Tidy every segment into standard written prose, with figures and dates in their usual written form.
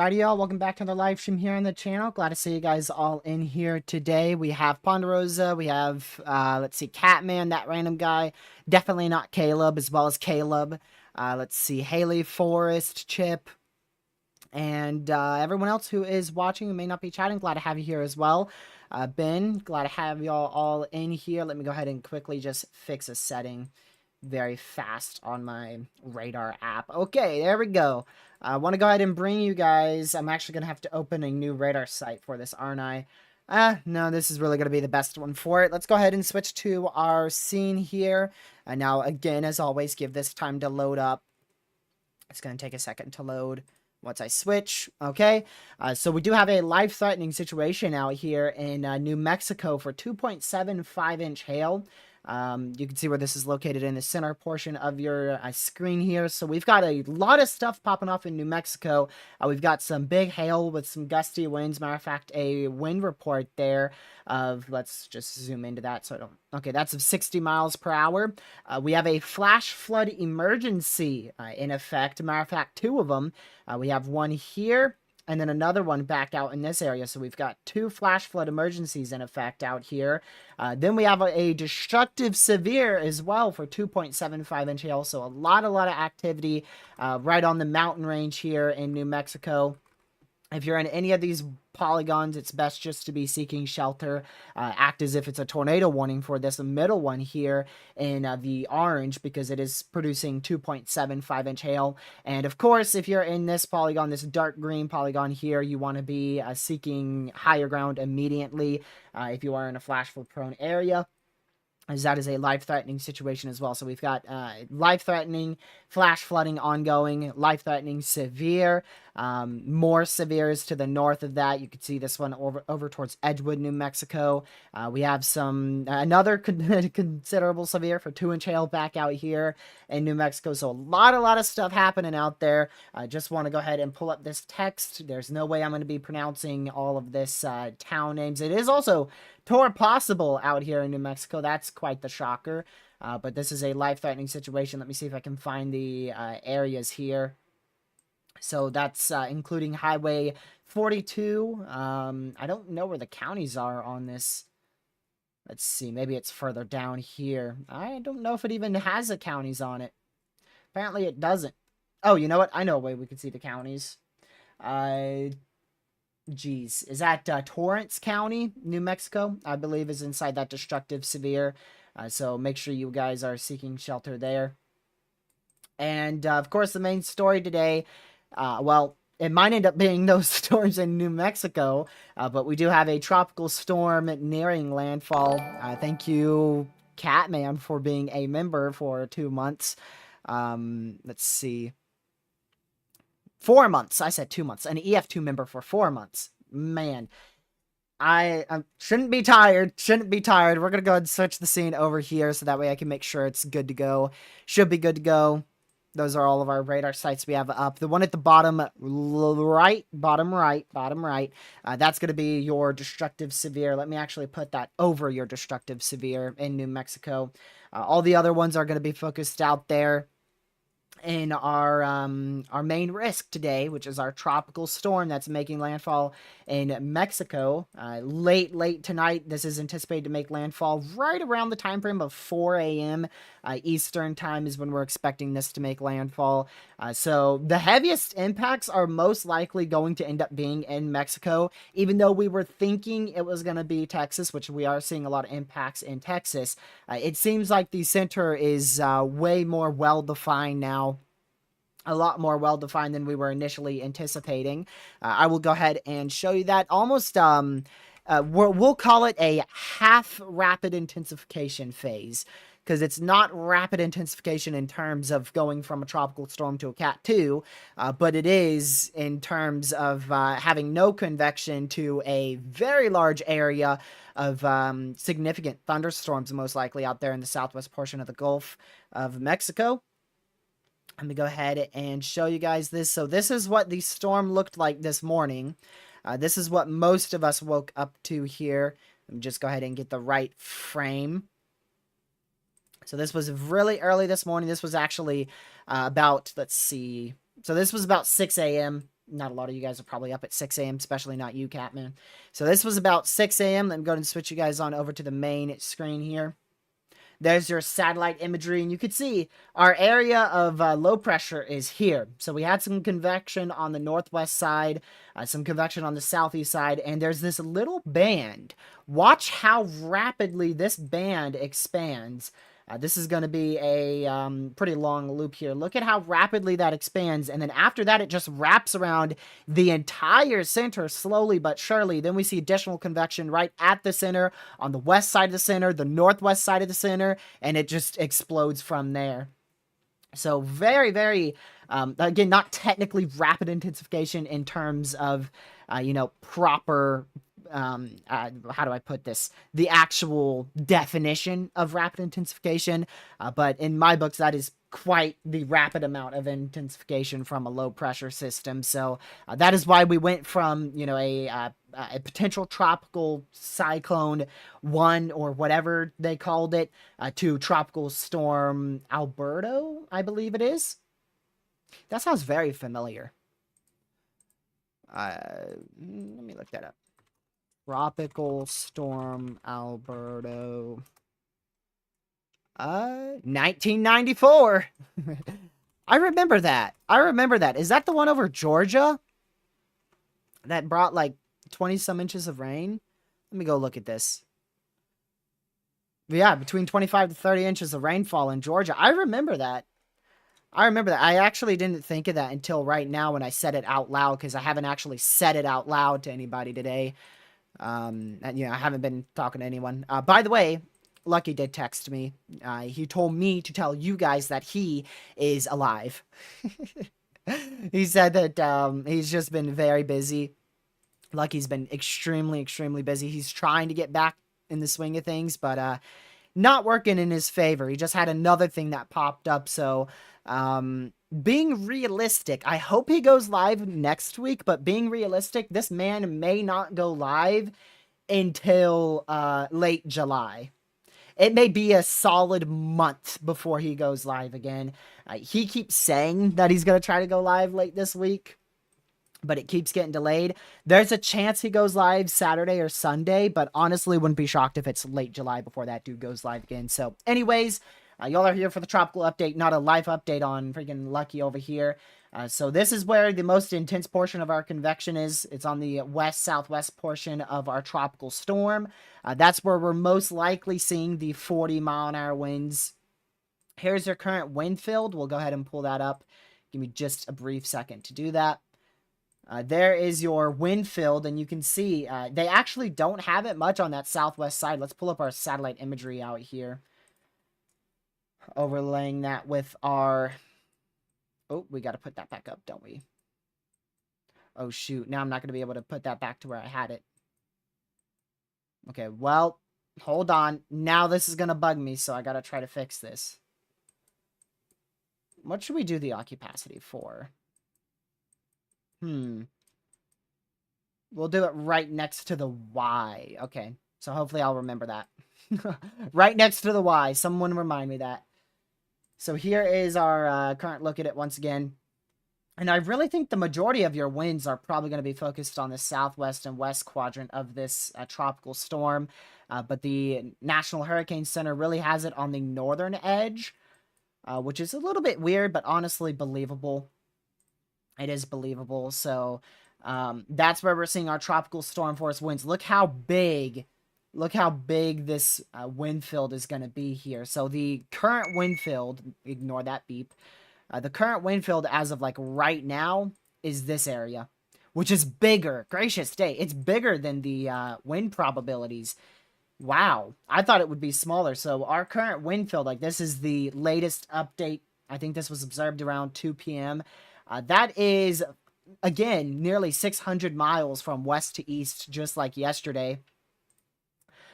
Alrighty, y'all. Welcome back to the live stream here on the channel. Glad to see you guys all in here today. We have Ponderosa. We have, let's see, Catman, that random guy. Definitely not Caleb, as well as Caleb. Let's see, Haley, Forrest, Chip, and everyone else who is watching who may not be chatting. Glad to have you here as well. Ben, glad to have y'all all in here. Let me go ahead and quickly just fix a setting very fast on my radar app. Okay, there we go. I want to go ahead and bring you guys. I'm actually going to have to open a new radar site for this, aren't I? No, this is really going to be the best one for it. Let's go ahead and switch to our scene here. And now, again, as always, give this time to load up. It's going to take a second to load once I switch. Okay, so we do have a life-threatening situation out here in New Mexico for 2.75-inch hail. You can see where this is located in the center portion of your screen here. So we've got a lot of stuff popping off in New Mexico. We've got some big hail with some gusty winds. Matter of fact, a wind report there of, let's just zoom into that so I don't, okay, that's of 60 miles per hour. We have a flash flood emergency in effect. Matter of fact, two of them. We have one here and then another one back out in this area. So we've got two flash flood emergencies in effect out here. Then we have a destructive severe as well for 2.75-inch hail. So a lot of activity right on the mountain range here in New Mexico. If you're in any of these polygons, it's best just to be seeking shelter. Act as if it's a tornado warning for this middle one here in the orange, because it is producing 2.75-inch hail. And of course, if you're in this polygon, this dark green polygon here, you want to be seeking higher ground immediately if you are in a flash flood prone area, as that is a life-threatening situation as well. So we've got life-threatening, flash flooding ongoing, life-threatening, severe, more severes to the north of that. You can see this one over towards Edgewood, New Mexico. We have some another considerable severe for 2-inch hail back out here in New Mexico. So a lot of stuff happening out there. I just want to go ahead and pull up this text. There's no way I'm going to be pronouncing all of this town names. It is also Tor possible out here in New Mexico. That's quite the shocker. But this is a life-threatening situation. Let me see if I can find the areas here. So that's including Highway 42. I don't know where the counties are on this. Let's see. Maybe it's further down here. I don't know if it even has the counties on it. Apparently it doesn't. Oh, you know what? I know a way we can see the counties. Geez, is that Torrance County, New Mexico? I believe is inside that destructive severe. So make sure you guys are seeking shelter there. And of course, the main story today, well, it might end up being those storms in New Mexico, but we do have a tropical storm nearing landfall. Thank you, Catman, for being a member for 2 months. Let's see. 4 months. I said 2 months. An EF2 member for 4 months. Man, I shouldn't be tired. Shouldn't be tired. We're going to go ahead and switch the scene over here so that way I can make sure it's good to go. Should be good to go. Those are all of our radar sites we have up. The one at the bottom right, that's going to be your destructive severe. Let me actually put that over your destructive severe in New Mexico. All the other ones are going to be focused out there in our main risk today, which is our tropical storm that's making landfall in Mexico late tonight. This is anticipated to make landfall right around the time frame of 4 a.m. Eastern time is when we're expecting this to make landfall. So the heaviest impacts are most likely going to end up being in Mexico, even though we were thinking it was going to be Texas, which we are seeing a lot of impacts in Texas. It seems like the center is way more well-defined now. A lot more well-defined than we were initially anticipating. I will go ahead and show you that. Almost, we'll call it a half rapid intensification phase, because it's not rapid intensification in terms of going from a tropical storm to a Cat 2, but it is in terms of having no convection to a very large area of significant thunderstorms, most likely out there in the southwest portion of the Gulf of Mexico. Let me go ahead and show you guys this. So this is what the storm looked like this morning. This is what most of us woke up to here. Let me just go ahead and get the right frame. So this was really early this morning. This was actually about, let's see. So this was about 6 a.m. Not a lot of you guys are probably up at 6 a.m., especially not you, Catman. So this was about 6 a.m. Let me go ahead and switch you guys on over to the main screen here. There's your satellite imagery, and you can see our area of low pressure is here. So we had some convection on the northwest side, some convection on the southeast side, and there's this little band. Watch how rapidly this band expands. This is going to be a pretty long loop here. Look at how rapidly that expands, and then after that, it just wraps around the entire center slowly but surely. Then we see additional convection right at the center, on the west side of the center, the northwest side of the center, and it just explodes from there. So very, very, again, not technically rapid intensification in terms of, proper, how do I put this? The actual definition of rapid intensification. But in my books, that is quite the rapid amount of intensification from a low pressure system. So that is why we went from, a potential tropical cyclone 1 or whatever they called it to tropical storm Alberto, I believe it is. That sounds very familiar. Let me look that up. Tropical Storm Alberto. 1994. I remember that. Is that the one over Georgia? That brought like 20 some inches of rain? Let me go look at this. Yeah, between 25 to 30 inches of rainfall in Georgia. I remember that. I actually didn't think of that until right now when I said it out loud, because I haven't actually said it out loud to anybody today. And, I haven't been talking to anyone. By the way, Lucky did text me. He told me to tell you guys that he is alive. He said that he's just been very busy. Lucky's been extremely, extremely busy. He's trying to get back in the swing of things, but not working in his favor. He just had another thing that popped up, so being realistic, I hope he goes live next week, but being realistic, this man may not go live until late July. It may be a solid month before he goes live again. He keeps saying that he's going to try to go live late this week, but it keeps getting delayed. There's a chance he goes live Saturday or Sunday, but honestly, wouldn't be shocked if it's late July before that dude goes live again. So anyways, y'all are here for the tropical update, not a live update on freaking Lucky over here. So this is where the most intense portion of our convection is. It's on the west-southwest portion of our tropical storm. That's where we're most likely seeing the 40-mile-an-hour winds. Here's your current wind field. We'll go ahead and pull that up. Give me just a brief second to do that. There is your wind field, and you can see they actually don't have it much on that southwest side. Let's pull up our satellite imagery out here, overlaying that with our... Oh, we got to put that back up, don't we? Oh, shoot. Now I'm not going to be able to put that back to where I had it. Okay, well, hold on. Now this is going to bug me, so I got to try to fix this. What should we do the occupacity for? We'll do it right next to the Y. Okay, so hopefully I'll remember that. Right next to the Y. Someone remind me that. So here is our current look at it once again. And I really think the majority of your winds are probably going to be focused on the southwest and west quadrant of this tropical storm. But the National Hurricane Center really has it on the northern edge, which is a little bit weird, but honestly believable. It is believable. So that's where we're seeing our tropical storm force winds. Look how big this wind field is going to be here. So the current wind field, ignore that beep. The current wind field as of like right now is this area, which is bigger. Gracious day. It's bigger than the wind probabilities. Wow. I thought it would be smaller. So our current wind field, like this is the latest update. I think this was observed around 2 p.m. That is, again, nearly 600 miles from west to east, just like yesterday.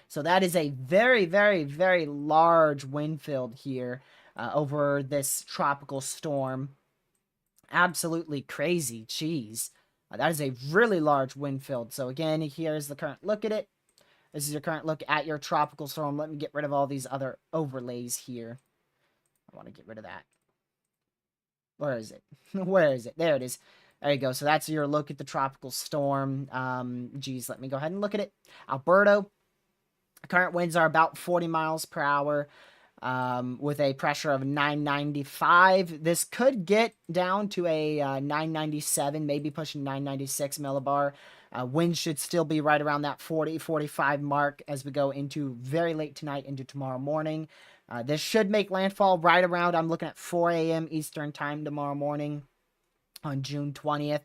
So that is a very, very, very large wind field here over this tropical storm. Absolutely crazy. Jeez. That is a really large wind field. So again, here's the current look at it. This is your current look at your tropical storm. Let me get rid of all these other overlays here. I want to get rid of that. Where is it? Where is it? There it is. There you go. So that's your look at the tropical storm. Geez, let me go ahead and look at it. Alberto. Current winds are about 40 miles per hour with a pressure of 995. This could get down to a 997, maybe pushing 996 millibar. Winds should still be right around that 40-45 mark as we go into very late tonight into tomorrow morning. This should make landfall right around, I'm looking at 4 a.m. Eastern time tomorrow morning on June 20th.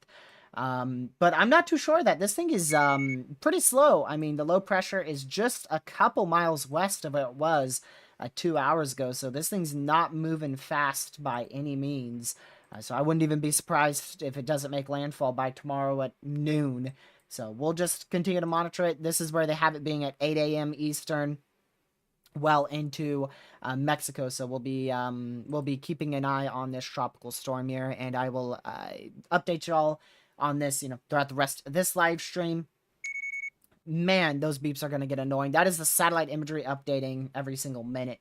But I'm not too sure that this thing is pretty slow. I mean, the low pressure is just a couple miles west of where it was 2 hours ago, so this thing's not moving fast by any means. So I wouldn't even be surprised if it doesn't make landfall by tomorrow at noon. So we'll just continue to monitor it. This is where they have it being at 8 a.m. Eastern, well into Mexico. So we'll be keeping an eye on this tropical storm here, and I will update you all on this, throughout the rest of this live stream. Man, those beeps are going to get annoying. That is the satellite imagery updating every single minute.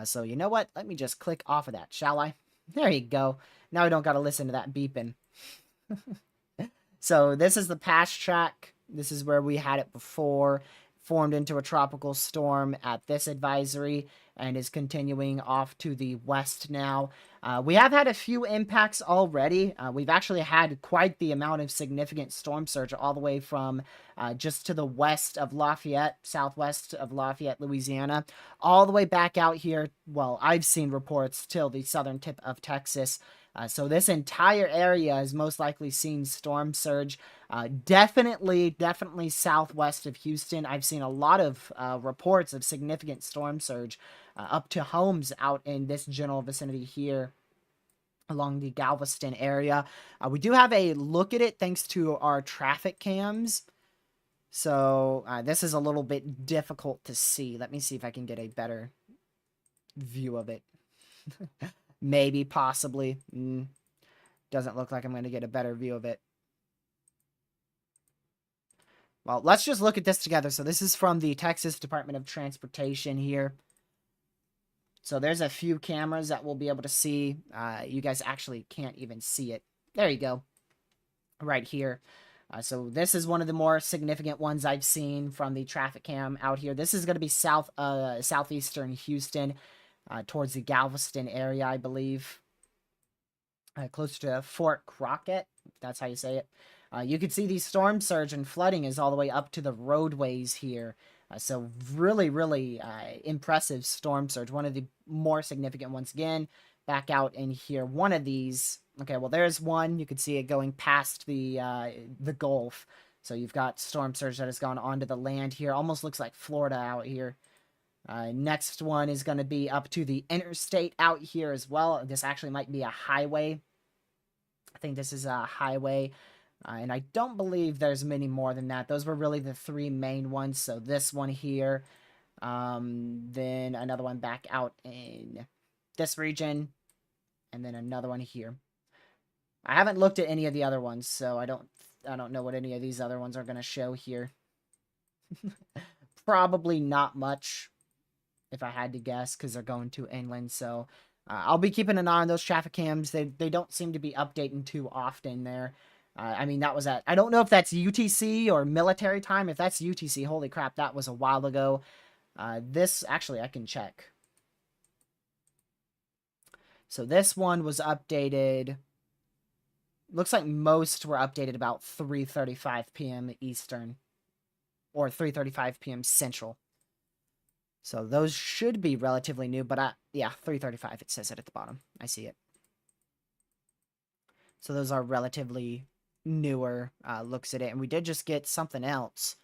So you know what? Let me just click off of that, shall I? There you go. Now I don't got to listen to that beeping. So this is the past track. This is where we had it before. Formed into a tropical storm at this advisory and is continuing off to the west now. We have had a few impacts already. We've actually had quite the amount of significant storm surge all the way from just to the west of Lafayette, southwest of Lafayette, Louisiana, all the way back out here. Well, I've seen reports till the southern tip of Texas. So this entire area has most likely seen storm surge. Definitely southwest of Houston. I've seen a lot of reports of significant storm surge up to homes out in this general vicinity here along the Galveston area. We do have a look at it thanks to our traffic cams. So this is a little bit difficult to see. Let me see if I can get a better view of it. Maybe, possibly. Doesn't look like I'm going to get a better view of it. Well, let's just look at this together. So this is from the Texas Department of Transportation here. So there's a few cameras that we'll be able to see. You guys actually can't even see it. There you go. Right here. So this is one of the more significant ones I've seen from the traffic cam out here. This is going to be southeastern Houston. Towards the Galveston area, I believe. Close to Fort Crockett, if that's how you say it. You can see the storm surge and flooding is all the way up to the roadways here. So really, really impressive storm surge. One of the more significant ones. Again, back out in here. One of these Okay, well, there's one. You can see it going past the Gulf. So you've got storm surge that has gone onto the land here. Almost looks like Florida out here. Next one is going to be up to the interstate out here as well. This actually might be a highway. I think this is a highway. And I don't believe there's many more than that. Those were really the three main ones. So this one here. Then another one back out in this region. And then another one here. I haven't looked at any of the other ones, so I don't know what any of these other ones are going to show here. Probably not much, if I had to guess, because they're going to inland. So I'll be keeping an eye on those traffic cams. They don't seem to be updating too often there. I mean, that was I don't know if that's UTC or military time. If that's UTC, holy crap, that was a while ago. This, actually, I can check. So this one was updated. Looks like most were updated about 3:35 p.m. Eastern. Or 3:35 p.m. Central. So those should be relatively new, but yeah, 3:35, it says it at the bottom. I see it. So those are relatively newer looks at it. And we did just get something else.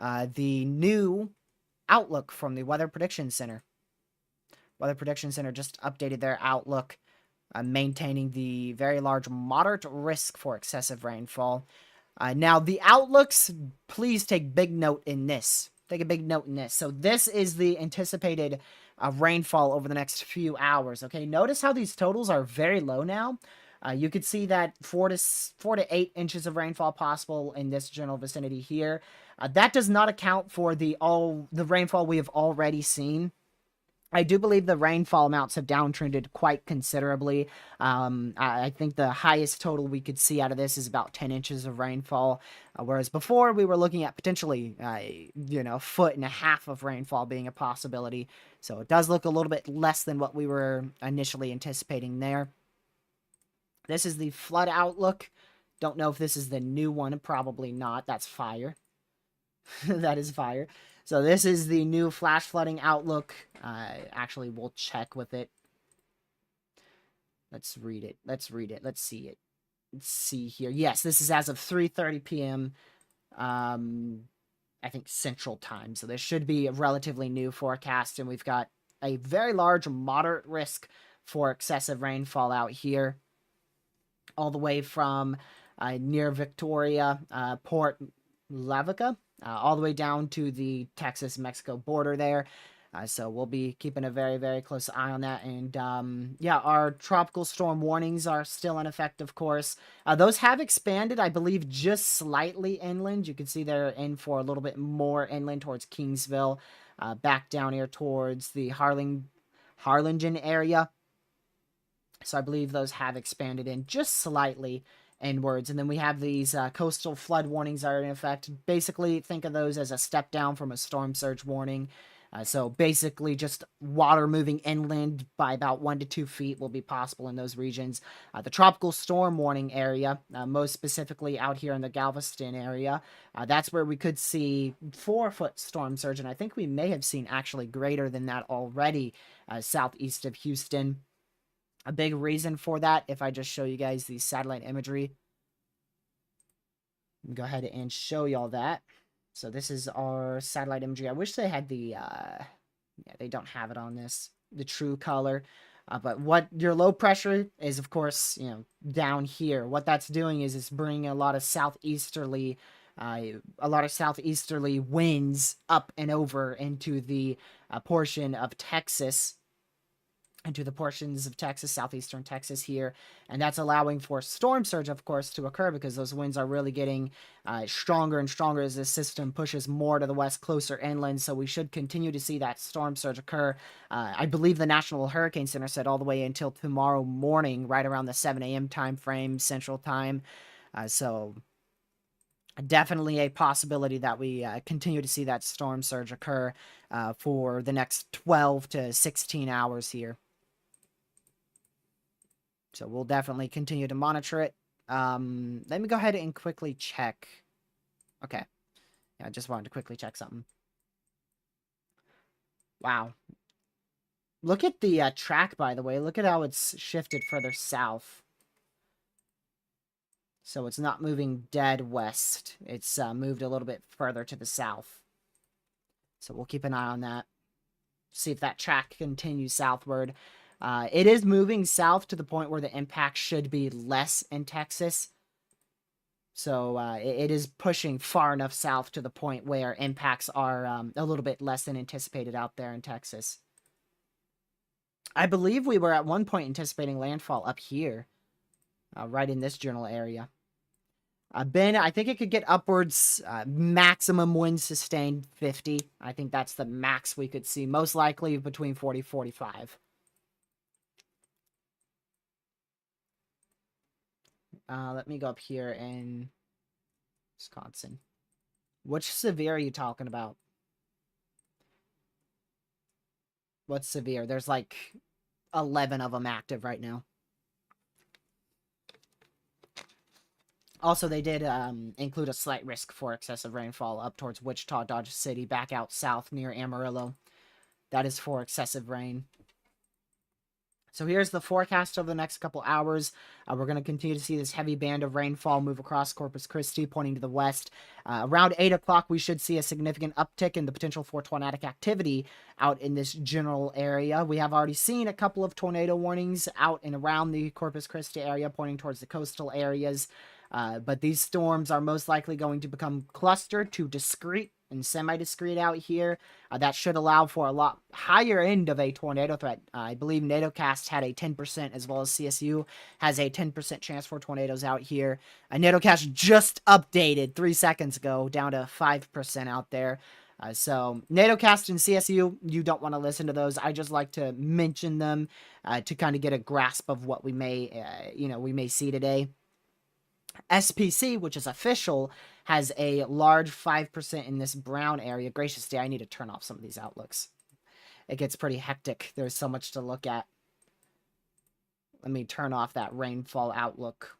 The new outlook from the Weather Prediction Center. Weather Prediction Center just updated their outlook, maintaining the very large moderate risk for excessive rainfall. Now, the outlooks, please take big note in this. Take a big note in this. So this is the anticipated rainfall over the next few hours. Okay, notice how these totals are very low now. You could see that 4 to 8 inches of rainfall possible in this general vicinity here. That does not account for the rainfall we have already seen. I do believe the rainfall amounts have downtrended quite considerably. I think the highest total we could see out of this is about 10 inches of rainfall, whereas before we were looking at potentially, foot and a half of rainfall being a possibility. So it does look a little bit less than what we were initially anticipating there. This is the flood outlook. Don't know if this is the new one. Probably not. That's fire. That is fire. So this is the new flash flooding outlook. Actually, we'll check with it. Let's read it. Let's see it. Let's see here. Yes, this is as of 3:30 p.m. I think Central Time. So this should be a relatively new forecast, and we've got a very large moderate risk for excessive rainfall out here, all the way from near Victoria, Port Lavaca, all the way down to the Texas-Mexico border there. So we'll be keeping a very, very close eye on that. And yeah, our tropical storm warnings are still in effect, of course. Those have expanded, I believe, just slightly inland. You can see they're in for a little bit more inland towards Kingsville, back down here towards the Harlingen area. So I believe those have expanded in just slightly inwards. And then we have these coastal flood warnings that are in effect. Basically, think of those as a step down from a storm surge warning. So basically, just water moving inland by about 1 to 2 feet will be possible in those regions. The tropical storm warning area, most specifically out here in the Galveston area, that's where we could see 4-foot storm surge. And I think we may have seen actually greater than that already southeast of Houston. A big reason for that, if I just show you guys the satellite imagery, go ahead and show y'all that. So this is our satellite imagery. I wish they had the, yeah, they don't have it on this, the true color. But what your low pressure is, of course, down here. What that's doing is it's bringing a lot of southeasterly winds up and over into the portion of Texas, into the portions of Texas, southeastern Texas here. And that's allowing for storm surge, of course, to occur because those winds are really getting stronger and stronger as this system pushes more to the west, closer inland. So we should continue to see that storm surge occur. I believe the National Hurricane Center said all the way until tomorrow morning, right around the 7 a.m. time frame, Central Time. So definitely a possibility that we continue to see that storm surge occur for the next 12 to 16 hours here. So we'll definitely continue to monitor it. Let me go ahead and quickly check. Okay. Yeah, I just wanted to quickly check something. Wow. Look at the track, by the way. Look at how it's shifted further south. So it's not moving dead west. It's moved a little bit further to the south. So we'll keep an eye on that. See if that track continues southward. It is moving south to the point where the impact should be less in Texas. So it is pushing far enough south to the point where impacts are a little bit less than anticipated out there in Texas. I believe we were at one point anticipating landfall up here, right in this general area. Ben, I think it could get upwards, maximum wind sustained 50. I think that's the max we could see, most likely between 40 45. Let me go up here in Wisconsin. Which severe are you talking about? What's severe? There's like 11 of them active right now. Also, they did include a slight risk for excessive rainfall up towards Wichita, Dodge City, back out south near Amarillo. That is for excessive rain. So here's the forecast over the next couple hours. We're going to continue to see this heavy band of rainfall move across Corpus Christi, pointing to the west. Around 8 o'clock, we should see a significant uptick in the potential for tornadic activity out in this general area. We have already seen a couple of tornado warnings out and around the Corpus Christi area, pointing towards the coastal areas. But these storms are most likely going to become clustered to discrete and semi-discrete out here. That should allow for a lot higher end of a tornado threat. I believe NATOcast had a 10%, as well as CSU has a 10% chance for tornadoes out here. NATOcast just updated 3 seconds ago, down to 5% out there. So NATOcast and CSU, you don't want to listen to those. I just like to mention them to kind of get a grasp of what we may see today. SPC, which is official, has a large 5% in this brown area. Gracious day, I need to turn off some of these outlooks. It gets pretty hectic. There's so much to look at. Let me turn off that rainfall outlook.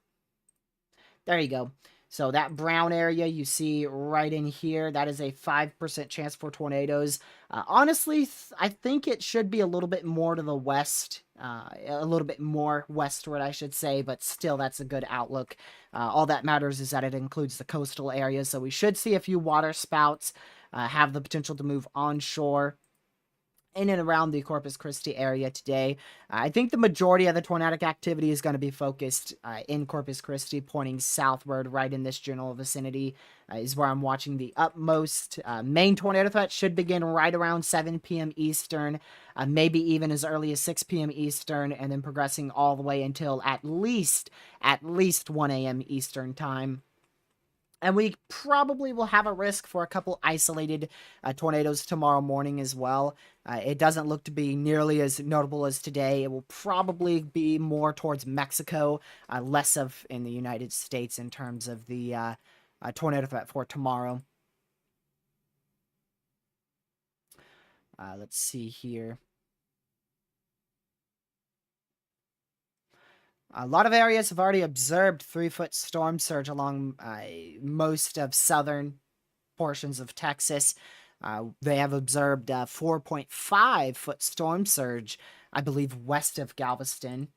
There you go. So that brown area you see right in here, that is a 5% chance for tornadoes. Honestly, I think it should be a little bit more to the west, a little bit more westward, I should say, but still that's a good outlook. All that matters is that it includes the coastal areas, so we should see a few water spouts have the potential to move onshore in and around the Corpus Christi area today. I think the majority of the tornadic activity is going to be focused in Corpus Christi, pointing southward, right in this general vicinity is where I'm watching the utmost. Main tornado threat should begin right around 7 p.m. Eastern, maybe even as early as 6 p.m. Eastern, and then progressing all the way until at least 1 a.m. Eastern time. And we probably will have a risk for a couple isolated tornadoes tomorrow morning as well. It doesn't look to be nearly as notable as today. It will probably be more towards Mexico, less of in the United States in terms of the tornado threat for tomorrow. Let's see here. A lot of areas have already observed 3-foot storm surge along most of southern portions of Texas. They have observed 4.5-foot storm surge, I believe, west of Galveston.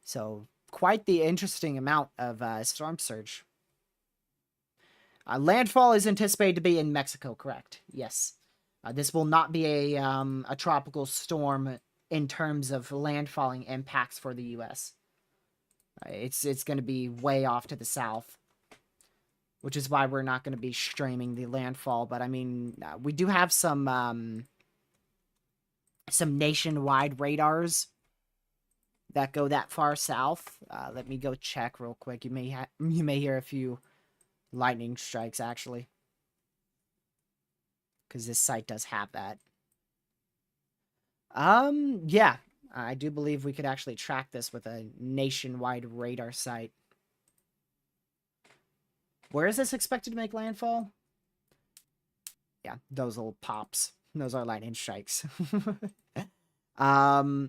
So quite the interesting amount of storm surge. Landfall is anticipated to be in Mexico, correct? Yes. This will not be a tropical storm in terms of landfalling impacts for the U.S. It's going to be way off to the south, which is why we're not going to be streaming the landfall. But I mean, we do have some nationwide radars that go that far south. Let me go check real quick. You may hear a few lightning strikes actually, because this site does have that. Yeah. I do believe we could actually track this with a nationwide radar site. Where is this expected to make landfall? Yeah, those little pops. Those are lightning strikes. Oh,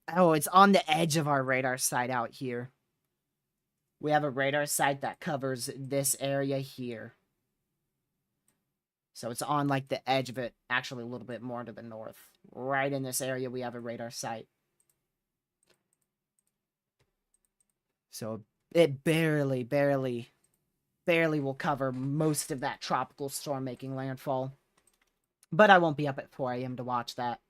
it's on the edge of our radar site out here. We have a radar site that covers this area here. So it's on like the edge of it, actually a little bit more to the north. Right in this area, we have a radar site. So a It barely will cover most of that tropical storm making landfall. But I won't be up at 4 a.m. to watch that.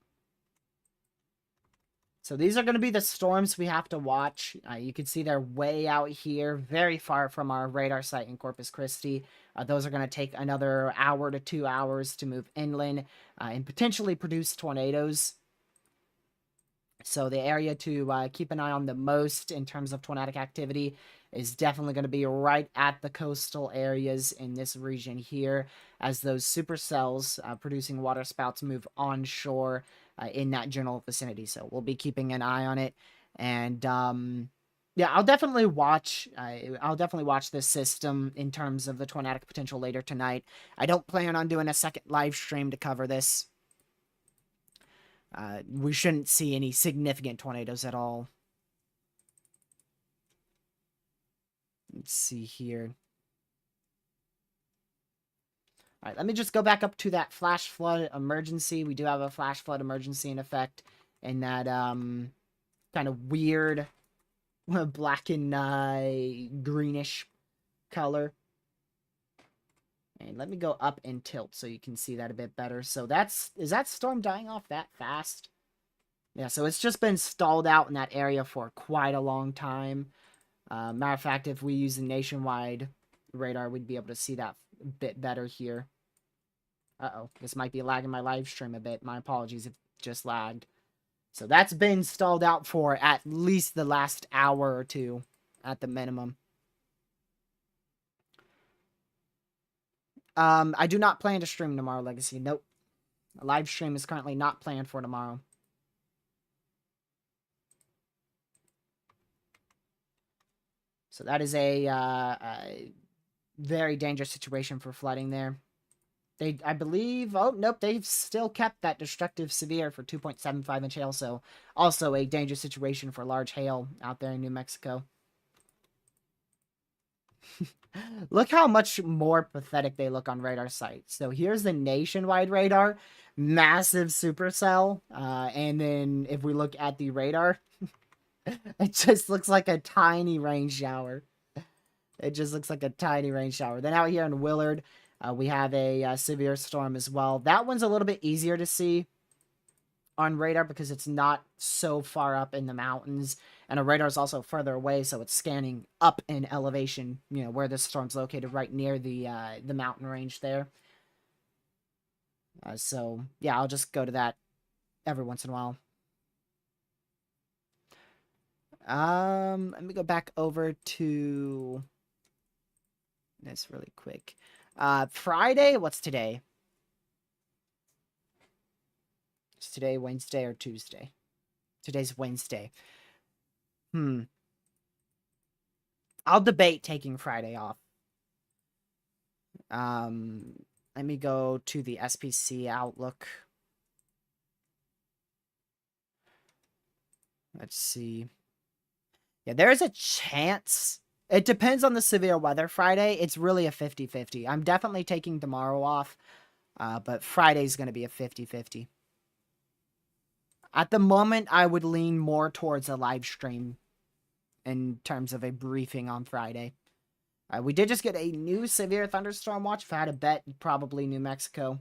So these are going to be the storms we have to watch. You can see they're way out here, very far from our radar site in Corpus Christi. Those are going to take another hour to 2 hours to move inland and potentially produce tornadoes. So the area to keep an eye on the most in terms of tornadic activity is definitely going to be right at the coastal areas in this region here, as those supercells producing water spouts move onshore in that general vicinity. So we'll be keeping an eye on it, and yeah, I'll definitely watch. I'll definitely watch this system in terms of the tornadic potential later tonight. I don't plan on doing a second live stream to cover this. We shouldn't see any significant tornadoes at all. Let's see here. All right, let me just go back up to that flash flood emergency. We do have a flash flood emergency in effect in that kind of weird black and greenish color. And let me go up and tilt so you can see that a bit better. So is that storm dying off that fast? Yeah, so it's just been stalled out in that area for quite a long time. Matter of fact, if we use the nationwide radar, we'd be able to see that a bit better here. Uh-oh, this might be lagging my live stream a bit. My apologies if it just lagged. So that's been stalled out for at least the last hour or two at the minimum. I do not plan to stream tomorrow, Legacy. Nope. A live stream is currently not planned for tomorrow. So that is a very dangerous situation for flooding there. I believe, oh, nope, they've still kept that destructive severe for 2.75 inch hail, so also a dangerous situation for large hail out there in New Mexico. Look how much more pathetic they look on radar sites. So here's the nationwide radar, massive supercell, and then if we look at the radar, it just looks like a tiny rain shower. It just looks like a tiny rain shower. Then out here in Willard, we have a severe storm as well. That one's a little bit easier to see on radar because it's not so far up in the mountains, and a radar is also further away, so it's scanning up in elevation, you know, where the storm's located, right near the mountain range there. So yeah, I'll just go to that every once in a while. Let me go back over to this really quick. Friday, what's today? Is today Wednesday or Tuesday? Today's Wednesday. I'll debate taking Friday off. Let me go to the SPC Outlook. Let's see. Yeah, there is a chance. It depends on the severe weather Friday. It's really a 50-50. I'm definitely taking tomorrow off, but Friday's going to be a 50-50. At the moment, I would lean more towards a live stream in terms of a briefing on Friday. We did just get a new severe thunderstorm watch. If I had a bet, probably New Mexico.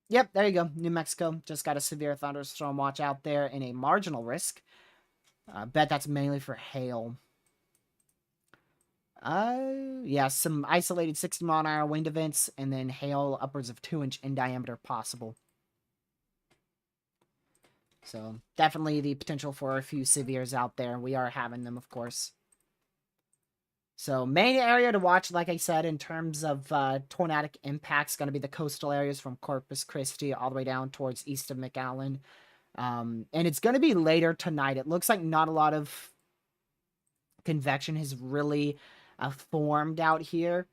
Yep, there you go. New Mexico just got a severe thunderstorm watch out there in a marginal risk. Bet that's mainly for hail. Yeah, some isolated 60-mile-an-hour wind events, and then hail upwards of 2 inch in diameter possible. So, definitely the potential for a few severes out there. We are having them, of course. So, main area to watch, like I said, in terms of tornadic impacts, going to be the coastal areas from Corpus Christi all the way down towards east of McAllen. And it's going to be later tonight. It looks like not a lot of convection has really formed out here.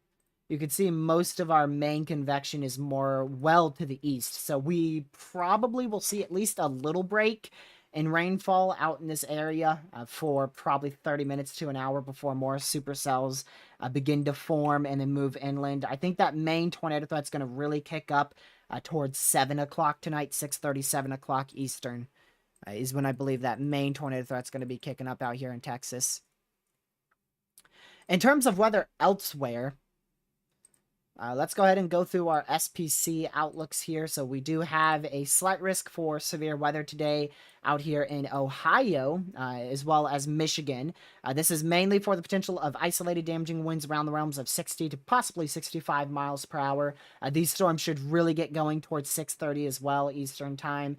You can see most of our main convection is more well to the east. So we probably will see at least a little break in rainfall out in this area for probably 30 minutes to an hour before more supercells begin to form and then move inland. I think that main tornado threat's going to really kick up towards 7 o'clock tonight, 6:30, 7 o'clock Eastern. is when I believe that main tornado threat's going to be kicking up out here in Texas. In terms of weather elsewhere, let's go ahead and go through our SPC outlooks here. So we do have a slight risk for severe weather today out here in Ohio, as well as Michigan. This is mainly for the potential of isolated damaging winds around the realms of 60 to possibly 65 miles per hour. These storms should really get going towards 6:30 as well, Eastern time.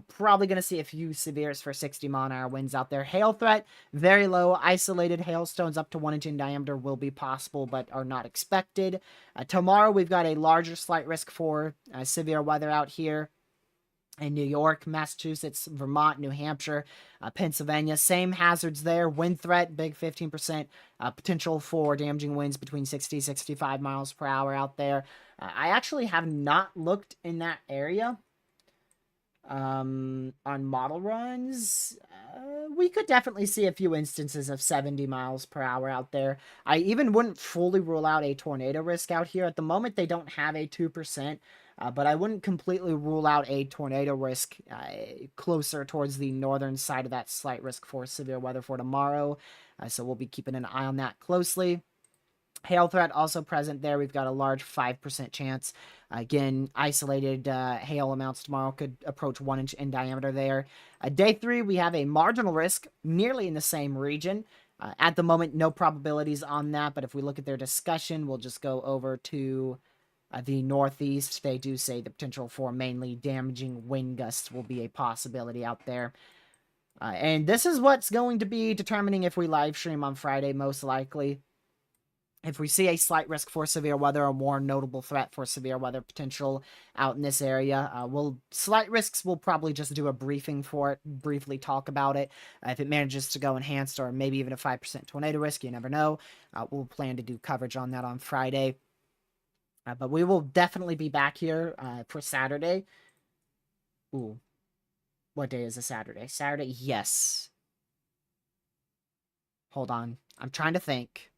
Probably going to see a few severes for 60-mile-an-hour winds out there. Hail threat, very low. Isolated hailstones up to 1 inch in diameter will be possible, but are not expected. Tomorrow, we've got a larger slight risk for severe weather out here in New York, Massachusetts, Vermont, New Hampshire, Pennsylvania. Same hazards there. Wind threat, big 15% potential for damaging winds between 60 and 65 miles per hour out there. I actually have not looked in that area on model runs. We could definitely see a few instances of 70 miles per hour out there. I even wouldn't fully rule out a tornado risk out here. At the moment, they don't have a 2%, but I wouldn't completely rule out a tornado risk closer towards the northern side of that slight risk for severe weather for tomorrow. So we'll be keeping an eye on that closely. Hail threat also present there. We've got a large 5% chance. Again, isolated hail amounts tomorrow could approach 1 inch in diameter there. Day 3, we have a marginal risk nearly in the same region. At the moment, no probabilities on that, but if we look at their discussion, we'll just go over to the northeast. They do say the potential for mainly damaging wind gusts will be a possibility out there. And this is what's going to be determining if we live stream on Friday, most likely. If we see a slight risk for severe weather, a more notable threat for severe weather potential out in this area, slight risks, we'll probably just do a briefing for it, briefly talk about it. If it manages to go enhanced or maybe even a 5% tornado risk, you never know. We'll plan to do coverage on that on Friday. But we will definitely be back here for Saturday. Ooh. What day is a Saturday? Saturday, yes. Hold on. I'm trying to think.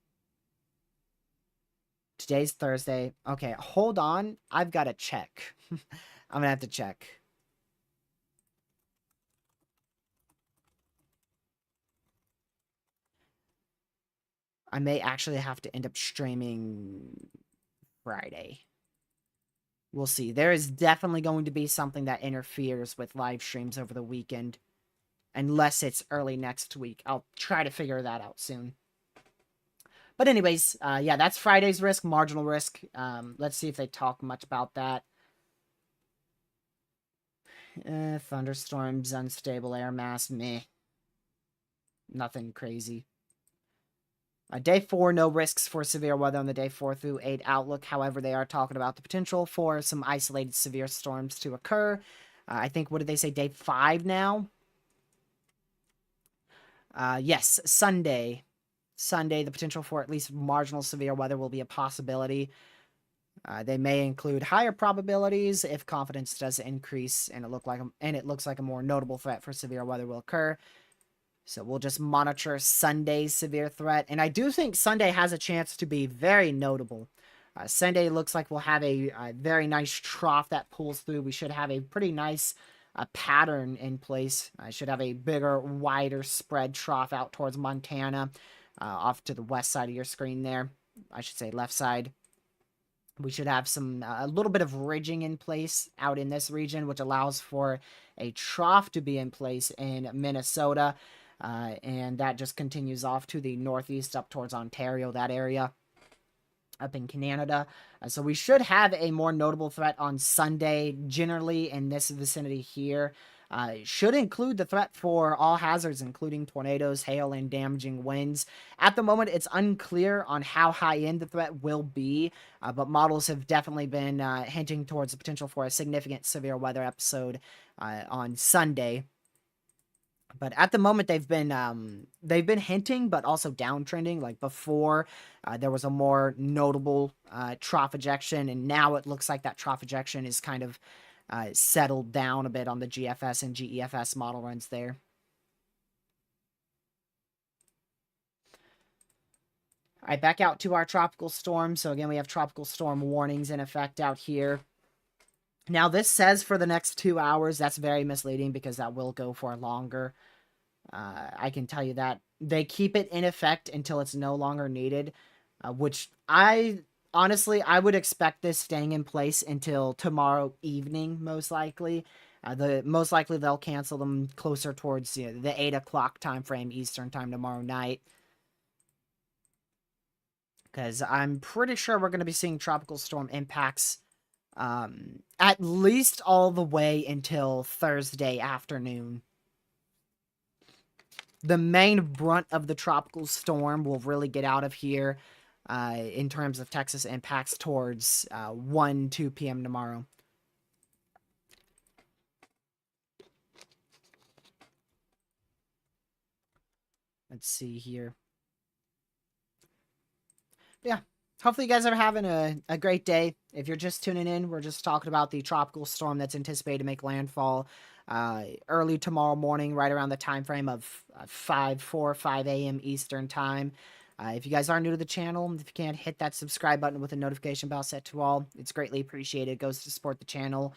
Today's Thursday. Okay, hold on. I've got to check. I'm going to have to check. I may actually have to end up streaming Friday. We'll see. There is definitely going to be something that interferes with live streams over the weekend. Unless it's early next week. I'll try to figure that out soon. But anyways, yeah, that's Friday's risk, marginal risk. Let's see if they talk much about that. Thunderstorms, unstable air mass, meh. Nothing crazy. Day 4, no risks for severe weather on the day 4 through 8 outlook. However, they are talking about the potential for some isolated severe storms to occur. I think, what did they say, day 5 now? Yes, Sunday. Sunday, the potential for at least marginal severe weather will be a possibility. They may include higher probabilities if confidence does increase and it looks like a more notable threat for severe weather will occur. So we'll just monitor Sunday's severe threat. And I do think Sunday has a chance to be very notable. Sunday looks like we'll have a very nice trough that pulls through. We should have a pretty nice pattern in place. I should have a bigger, wider spread trough out towards Montana, off to the west side of your screen there. I should say left side. We should have a little bit of ridging in place out in this region, which allows for a trough to be in place in Minnesota. And that just continues off to the northeast up towards Ontario, that area up in Canada. So we should have a more notable threat on Sunday, generally in this vicinity here. Should include the threat for all hazards, including tornadoes, hail, and damaging winds. At the moment, it's unclear on how high-end the threat will be, but models have definitely been hinting towards the potential for a significant severe weather episode on Sunday. But at the moment, they've been hinting, but also downtrending. Like before, there was a more notable trough ejection, and now it looks like that trough ejection is kind of settled down a bit on the GFS and GEFS model runs there. All right, back out to our tropical storm. So again, we have tropical storm warnings in effect out here. Now, this says for the next 2 hours. That's very misleading because that will go for longer. I can tell you that. They keep it in effect until it's no longer needed, which I would expect this staying in place until tomorrow evening, most likely. Most likely they'll cancel them closer towards the 8 o'clock time frame Eastern time tomorrow night. Because I'm pretty sure we're going to be seeing tropical storm impacts at least all the way until Thursday afternoon. The main brunt of the tropical storm will really get out of here in terms of Texas impacts towards 1, 2 p.m. tomorrow. Let's see here. Yeah. Hopefully you guys are having a great day. If you're just tuning in, we're just talking about the tropical storm that's anticipated to make landfall early tomorrow morning, right around the time frame of 5 a.m. Eastern time. If you guys are new to the channel, if you can't hit that subscribe button with a notification bell set to all, it's greatly appreciated. It goes to support the channel.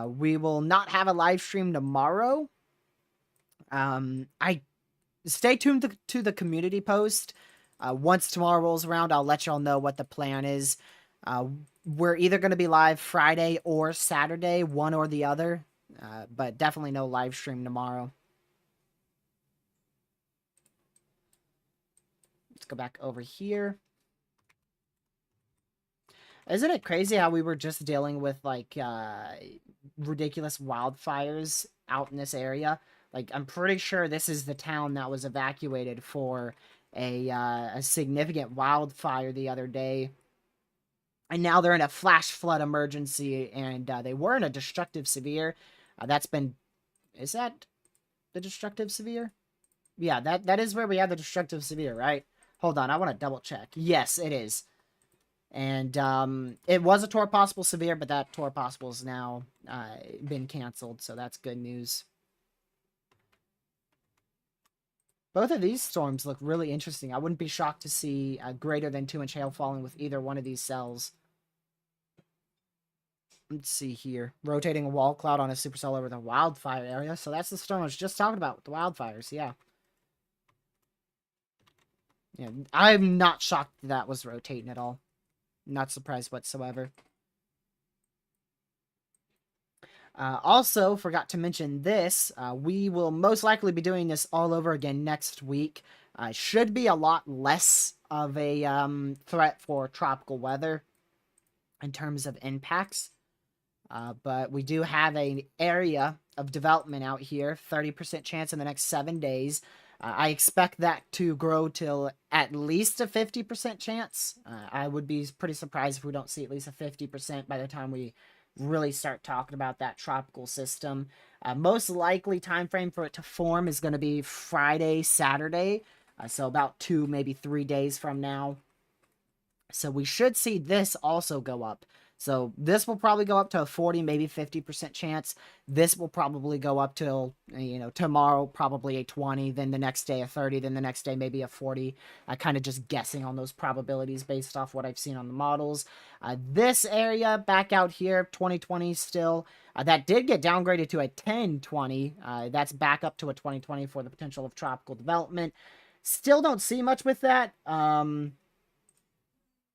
We will not have a live stream tomorrow. I stay tuned to the community post. Once tomorrow rolls around, I'll let y'all know what the plan is. We're either going to be live Friday or Saturday, one or the other, but definitely no live stream tomorrow. Let's go back over here. Isn't it crazy how we were just dealing with, like, ridiculous wildfires out in this area? Like, I'm pretty sure this is the town that was evacuated for a significant wildfire the other day. And now they're in a flash flood emergency, and they were in a destructive severe. That's been... Is that the destructive severe? Yeah, that is where we have the destructive severe, right? Hold on, I want to double check. Yes, it is. And it was a tour possible severe, but that tour possible has now been canceled, so that's good news. Both of these storms look really interesting. I wouldn't be shocked to see greater than 2-inch hail falling with either one of these cells. Let's see here. Rotating a wall cloud on a supercell over the wildfire area. So that's the storm I was just talking about with the wildfires, yeah. Yeah, I'm not shocked that was rotating at all. Not surprised whatsoever. Also, forgot to mention this. We will most likely be doing this all over again next week. Should be a lot less of a threat for tropical weather in terms of impacts. But we do have an area of development out here. 30% chance in the next 7 days. I expect that to grow till at least a 50% chance. I would be pretty surprised if we don't see at least a 50% by the time we really start talking about that tropical system. Most likely time frame for it to form is going to be Friday, Saturday. So about 2, maybe 3 days from now. So we should see this also go up. So this will probably go up to a 40, maybe 50% chance. This will probably go up till, tomorrow, probably a 20, then the next day a 30, then the next day maybe a 40. Kind of just guessing on those probabilities based off what I've seen on the models. This area back out here, 2020 still, that did get downgraded to a 1020. That's back up to a 2020 for the potential of tropical development. Still don't see much with that.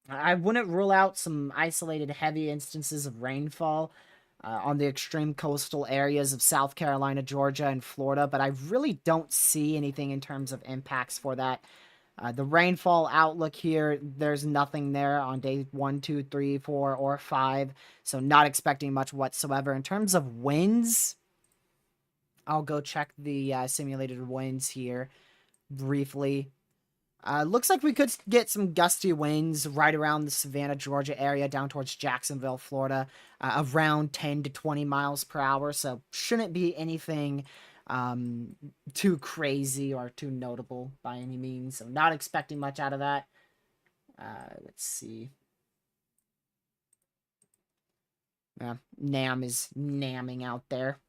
I wouldn't rule out some isolated heavy instances of rainfall on the extreme coastal areas of South Carolina, Georgia, and Florida, but I really don't see anything in terms of impacts for that. The rainfall outlook here, there's nothing there on day 1, 2, 3, 4, or 5, so not expecting much whatsoever. In terms of winds, I'll go check the simulated winds here briefly. Looks like we could get some gusty winds right around the Savannah, Georgia area down towards Jacksonville, Florida, around 10 to 20 miles per hour. So shouldn't be anything too crazy or too notable by any means. So not expecting much out of that. Let's see. Nam is namming out there.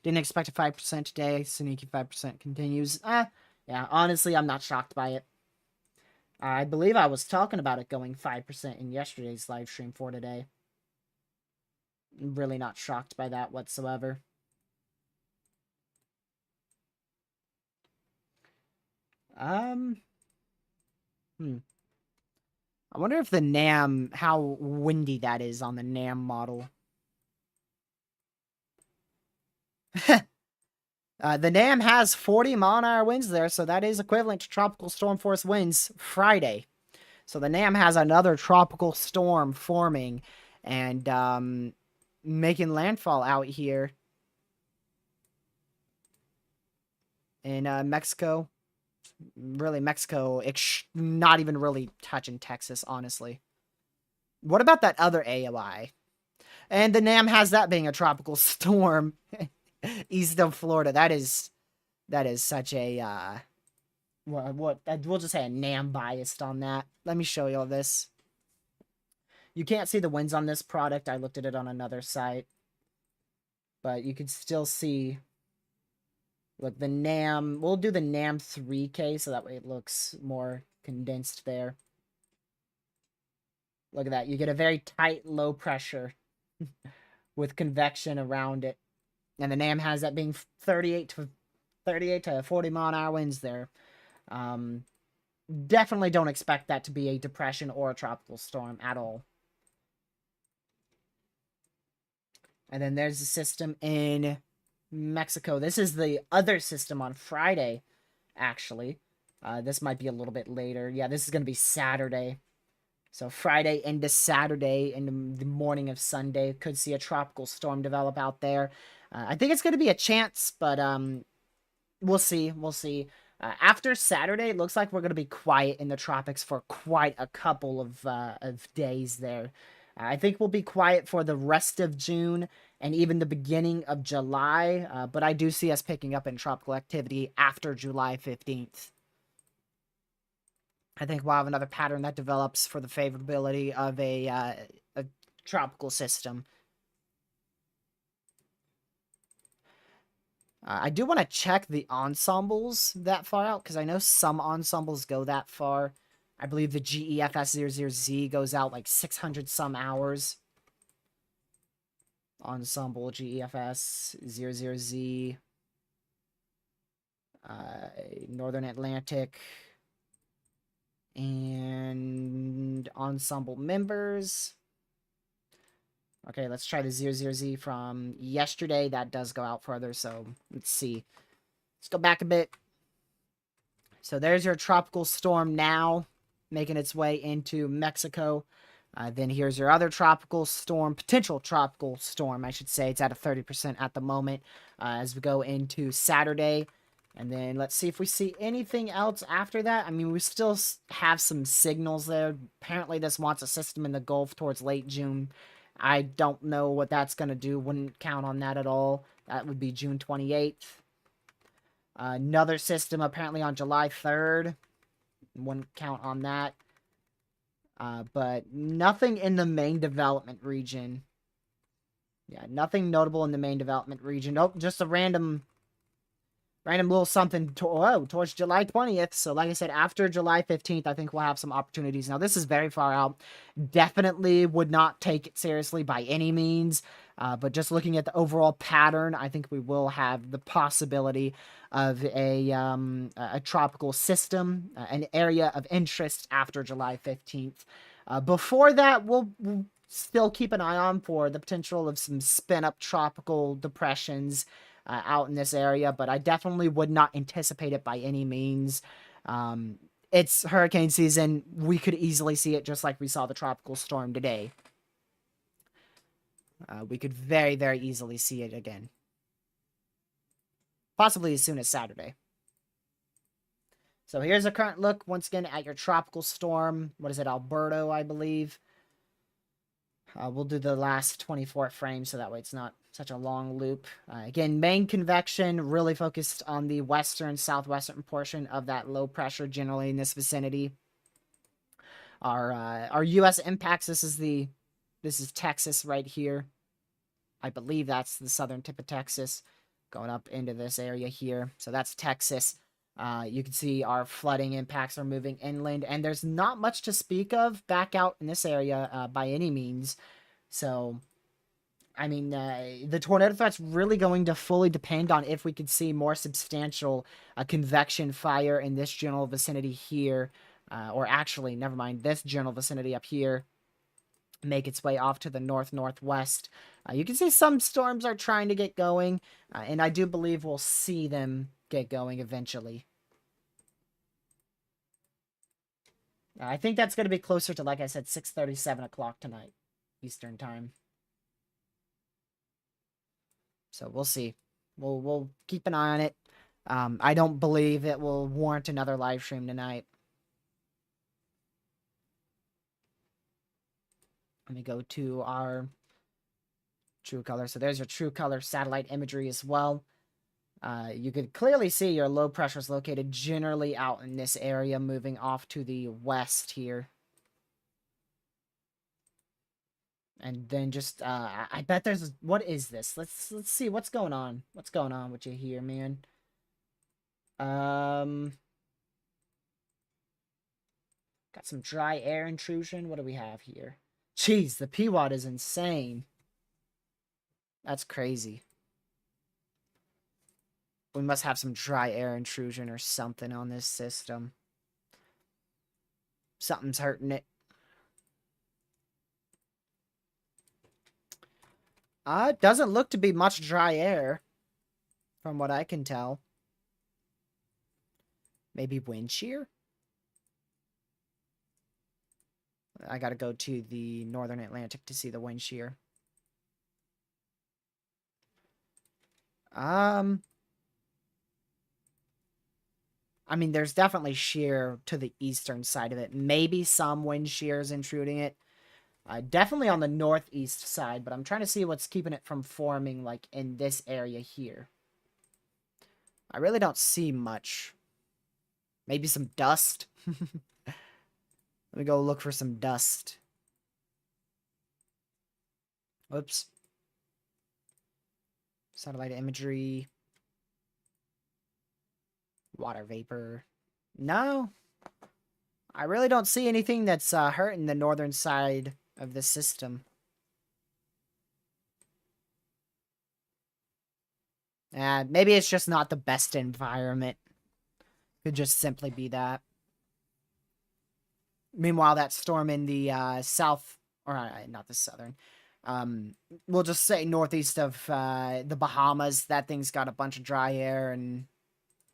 Didn't expect a 5% today. Sneaky 5% continues. Yeah, honestly, I'm not shocked by it. I believe I was talking about it going 5% in yesterday's live stream for today. Really not shocked by that whatsoever. Um, hmm. I wonder if the NAM, how windy that is on the NAM model. The NAM has 40 mile-an-hour winds there, so that is equivalent to tropical storm force winds Friday. So the NAM has another tropical storm forming and making landfall out here in Mexico. Really, Mexico, not even really touching Texas, honestly. What about that other AOI? And the NAM has that being a tropical storm east of Florida. That is such a what we'll just say a NAM biased on that. Let me show you all this. You can't see the winds on this product. I looked at it on another site, but you can still see. Look, the NAM. We'll do the NAM 3K so that way it looks more condensed there. Look at that. You get a very tight low pressure with convection around it. And the NAM has that being 38 to 40 mile an hour winds there. Definitely don't expect that to be a depression or a tropical storm at all. And then there's the system in Mexico. This is the other system on Friday, actually. This might be a little bit later. Yeah, this is going to be Saturday. So Friday into Saturday in the morning of Sunday, could see a tropical storm develop out there. I think it's going to be a chance, but we'll see. We'll see. After Saturday, it looks like we're going to be quiet in the tropics for quite a couple of days there. I think we'll be quiet for the rest of June and even the beginning of July, but I do see us picking up in tropical activity after July 15th. I think we'll have another pattern that develops for the favorability of a tropical system. I do want to check the ensembles that far out, because I know some ensembles go that far. I believe the GEFS00Z goes out like 600 some hours. Ensemble GEFS00Z. Northern Atlantic. And ensemble members. Okay, let's try the 00Z from yesterday. That does go out further, so let's see. Let's go back a bit. So there's your tropical storm now, making its way into Mexico. Then here's your other tropical storm, potential tropical storm, I should say. It's at a 30% at the moment as we go into Saturday. And then let's see if we see anything else after that. I mean, we still have some signals there. Apparently, this wants a system in the Gulf towards late June. I don't know what that's going to do. Wouldn't count on that at all. That would be June 28th. Another system apparently on July 3rd. Wouldn't count on that. But nothing in the main development region. Yeah, nothing notable in the main development region. Oh, just a random little something towards July 20th. So like I said, after July 15th, I think we'll have some opportunities. Now, this is very far out. Definitely would not take it seriously by any means. But just looking at the overall pattern, I think we will have the possibility of a tropical system, an area of interest after July 15th. Before that, we'll still keep an eye on for the potential of some spin-up tropical depressions out in this area, but I definitely would not anticipate it by any means. It's hurricane season. We could easily see it just like we saw the tropical storm today. We could very, very easily see it again. Possibly as soon as Saturday. So here's a current look, once again, at your tropical storm. What is it, Alberto, I believe. We'll do the last 24 frames so that way it's not such a long loop. Again, main convection really focused on the western, southwestern portion of that low pressure generally in this vicinity. Our U.S. impacts, this is Texas right here. I believe that's the southern tip of Texas going up into this area here. So that's Texas. You can see our flooding impacts are moving inland, and there's not much to speak of back out in this area by any means. So I mean, the tornado threat's really going to fully depend on if we could see more substantial convection fire in this general vicinity here. Or actually, never mind, this general vicinity up here make its way off to the north-northwest. You can see some storms are trying to get going, and I do believe we'll see them get going eventually. I think that's going to be closer to, like I said, 6:30, 7 o'clock tonight, Eastern time. So we'll see. We'll keep an eye on it. I don't believe it will warrant another live stream tonight. Let me go to our true color. So there's your true color satellite imagery as well. You could clearly see your low pressure is located generally out in this area, moving off to the west here. And then just, I bet there's, what is this? Let's see what's going on. What's going on with you here, man? Got some dry air intrusion. What do we have here? Jeez, the PWAT is insane. That's crazy. We must have some dry air intrusion or something on this system. Something's hurting it. It doesn't look to be much dry air, from what I can tell. Maybe wind shear? I gotta go to the northern Atlantic to see the wind shear. I mean, there's definitely shear to the eastern side of it. Maybe some wind shear is intruding it. Definitely on the northeast side, but I'm trying to see what's keeping it from forming, like, in this area here. I really don't see much. Maybe some dust? Let me go look for some dust. Oops. Satellite imagery. Water vapor. No. I really don't see anything that's hurting the northern side of the system. Maybe it's just not the best environment. Could just simply be that. Meanwhile, that storm in the south, or not the southern, we'll just say northeast of the Bahamas, that thing's got a bunch of dry air and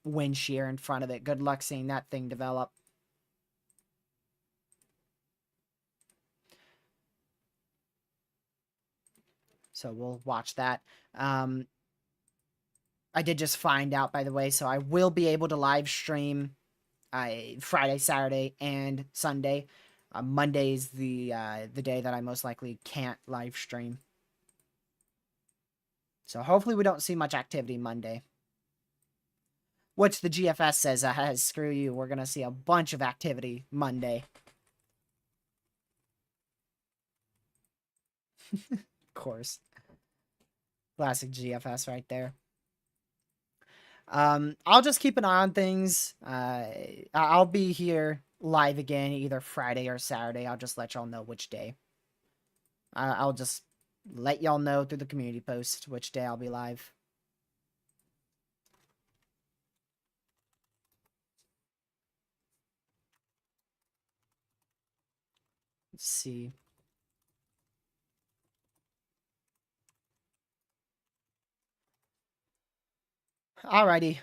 wind shear in front of it. Good luck seeing that thing develop. So we'll watch that. I did just find out, by the way, so I will be able to live stream Friday, Saturday, and Sunday. Monday is the day that I most likely can't live stream. So hopefully we don't see much activity Monday. Which the GFS says, screw you, we're going to see a bunch of activity Monday. Of course. Classic GFS right there. I'll just keep an eye on things. I'll be here live again either Friday or Saturday. I'll just let y'all know which day. I'll just let y'all know through the community post which day I'll be live. Let's see. Alrighty.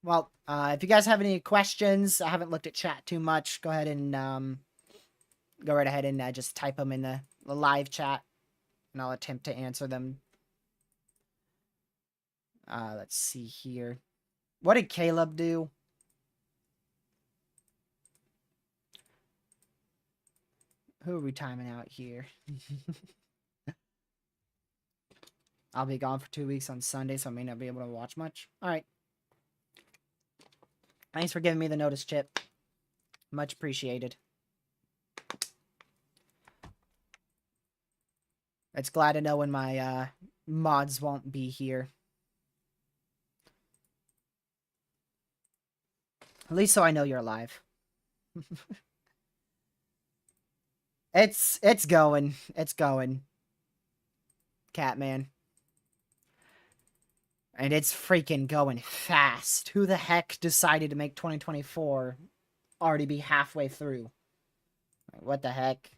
Well, if you guys have any questions, I haven't looked at chat too much. Go ahead and go right ahead and just type them in the live chat, and I'll attempt to answer them. Let's see here. What did Caleb do? Who are we timing out here? I'll be gone for 2 weeks on Sunday, so I may not be able to watch much. Alright. Thanks for giving me the notice, Chip. Much appreciated. It's glad to know when my mods won't be here. At least so I know you're alive. It's going. It's going. Catman. And it's freaking going fast. Who the heck decided to make 2024 already be halfway through? What the heck?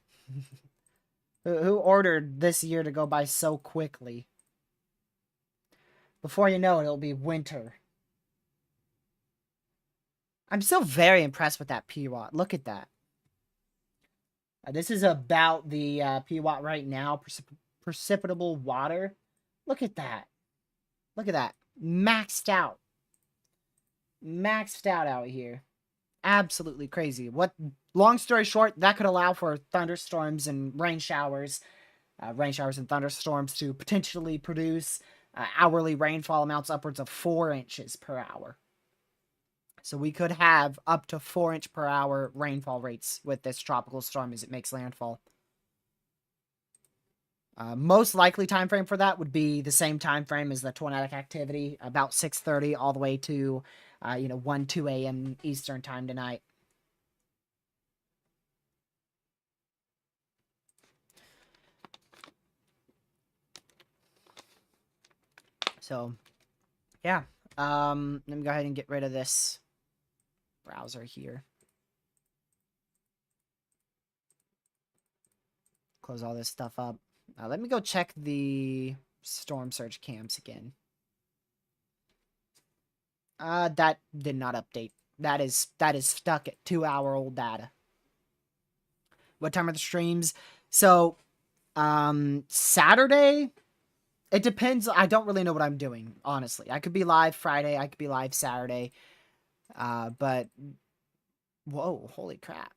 Who ordered this year to go by so quickly? Before you know it, it'll be winter. I'm still very impressed with that PWAT. Look at that. This is about the PWAT right now. Precipitable water. Look at that. Look at that. Maxed out. Maxed out here. Absolutely crazy. Long story short, that could allow for thunderstorms and rain showers and thunderstorms to potentially produce hourly rainfall amounts upwards of 4 inches per hour. So we could have up to 4 inch per hour rainfall rates with this tropical storm as it makes landfall. Most likely time frame for that would be the same time frame as the tornadic activity, about 6:30 all the way to 1, 2 a.m. Eastern time tonight. So, yeah. Let me go ahead and get rid of this browser here. Close all this stuff up. Let me go check the storm surge cams again. That did not update. That is stuck at 2-hour-old data. What time are the streams? So, Saturday. It depends. I don't really know what I'm doing, honestly. I could be live Friday. I could be live Saturday. But whoa, holy crap!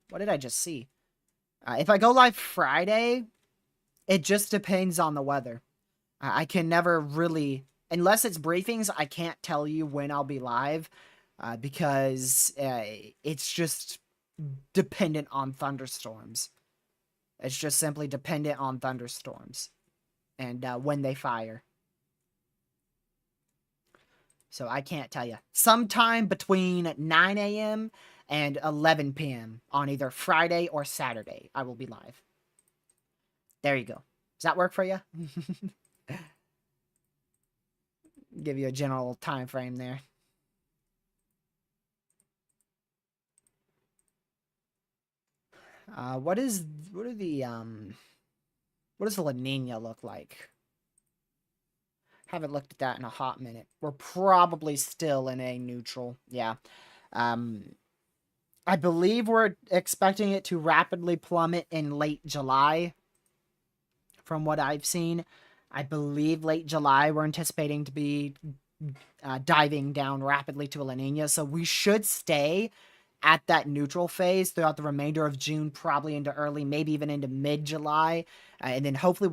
What did I just see? If I go live Friday, it just depends on the weather. I can never really, unless it's briefings, I can't tell you when I'll be live because it's just dependent on thunderstorms. It's just simply dependent on thunderstorms and when they fire. So I can't tell you. Sometime between 9 a.m. and 11 p.m. on either Friday or Saturday, I will be live. There you go. Does that work for you? Give you a general time frame there. What does La Nina look like? Haven't looked at that in a hot minute. We're probably still in a neutral. Yeah. I believe we're expecting it to rapidly plummet in late July. From what I've seen, I believe late July we're anticipating to be diving down rapidly to a La Nina. So we should stay at that neutral phase throughout the remainder of June, probably into early, maybe even into mid-July. And then hopefully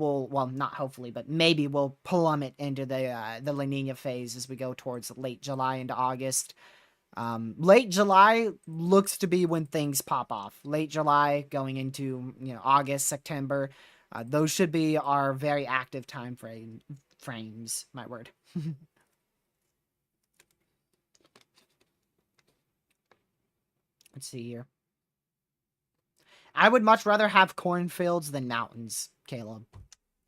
not hopefully, but maybe we'll plummet into the La Nina phase as we go towards late July into August. Late July looks to be when things pop off. Late July going into, August, September. Those should be our very active time frames, my word. Let's see here. I would much rather have cornfields than mountains, Caleb.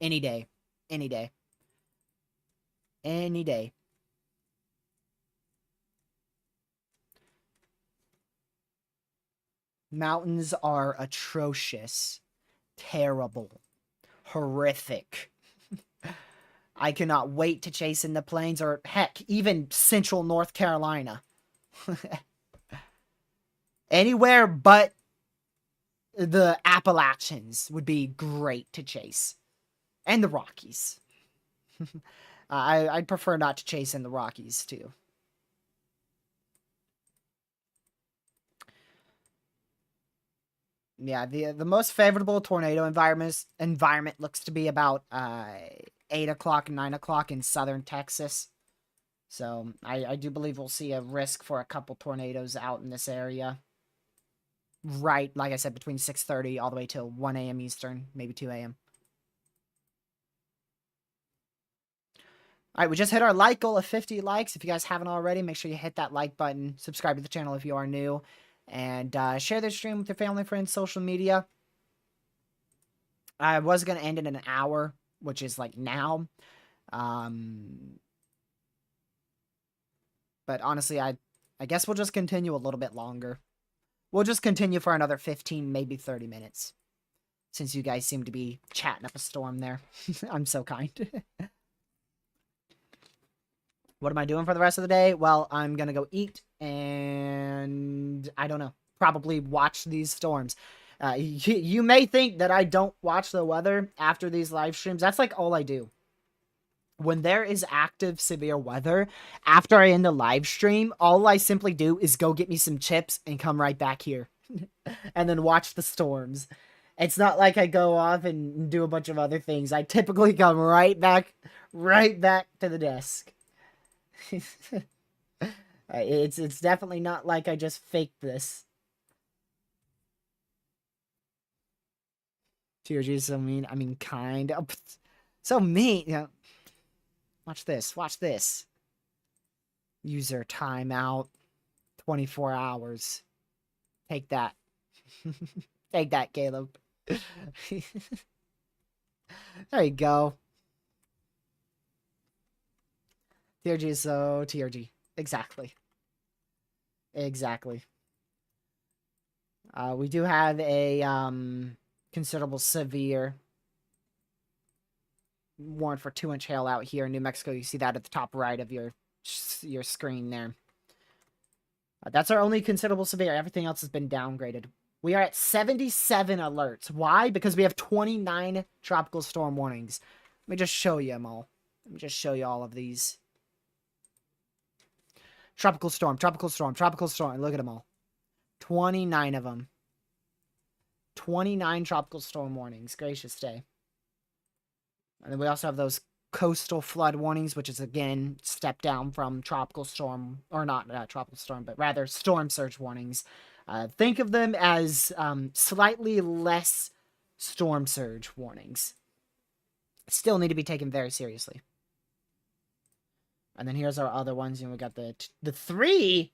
Any day. Any day. Any day. Mountains are atrocious. Terrible. Horrific. I cannot wait to chase in the plains or, heck, even central North Carolina. Anywhere but the Appalachians would be great to chase. And the Rockies. I'd prefer not to chase in the Rockies, too. Yeah, the most favorable tornado environment looks to be about 8 o'clock, 9 o'clock in southern Texas. So I do believe we'll see a risk for a couple tornadoes out in this area. Right, like I said, between 6:30 all the way till 1 a.m. Eastern, maybe 2 a.m. All right, we just hit our like goal of 50 likes. If you guys haven't already, make sure you hit that like button. Subscribe to the channel if you are new. And share this stream with your family, friends, social media. I was going to end in an hour, which is like now. But honestly, I guess we'll just continue a little bit longer. We'll just continue for another 15, maybe 30 minutes. Since you guys seem to be chatting up a storm there. I'm so kind. What am I doing for the rest of the day? Well, I'm going to go eat and I don't know. Probably watch these storms. You may think that I don't watch the weather after these live streams. That's like all I do. When there is active severe weather, after I end the live stream, all I simply do is go get me some chips and come right back here. And then watch the storms. It's not like I go off and do a bunch of other things. I typically come right back to the desk. It's definitely not like I just faked this. TRG is so mean. I mean, kind of. So mean. You know. Watch this. Watch this. User timeout. 24 hours. Take that. Take that, Caleb. There you go. TRG is so TRG. Exactly. Exactly. We do have a considerable severe warrant for 2-inch hail out here in New Mexico. You see that at the top right of your screen there. That's our only considerable severe. Everything else has been downgraded. We are at 77 alerts. Why? Because we have 29 tropical storm warnings. Let me just show you them all. Let me just show you all of these. Tropical storm, tropical storm, tropical storm. Look at them all. 29 of them. 29 tropical storm warnings. Gracious day. And then we also have those coastal flood warnings, which is, again, step down from tropical storm, or not tropical storm, but rather storm surge warnings. Think of them as slightly less storm surge warnings. Still need to be taken very seriously. And then here's our other ones. You know, we got the 3.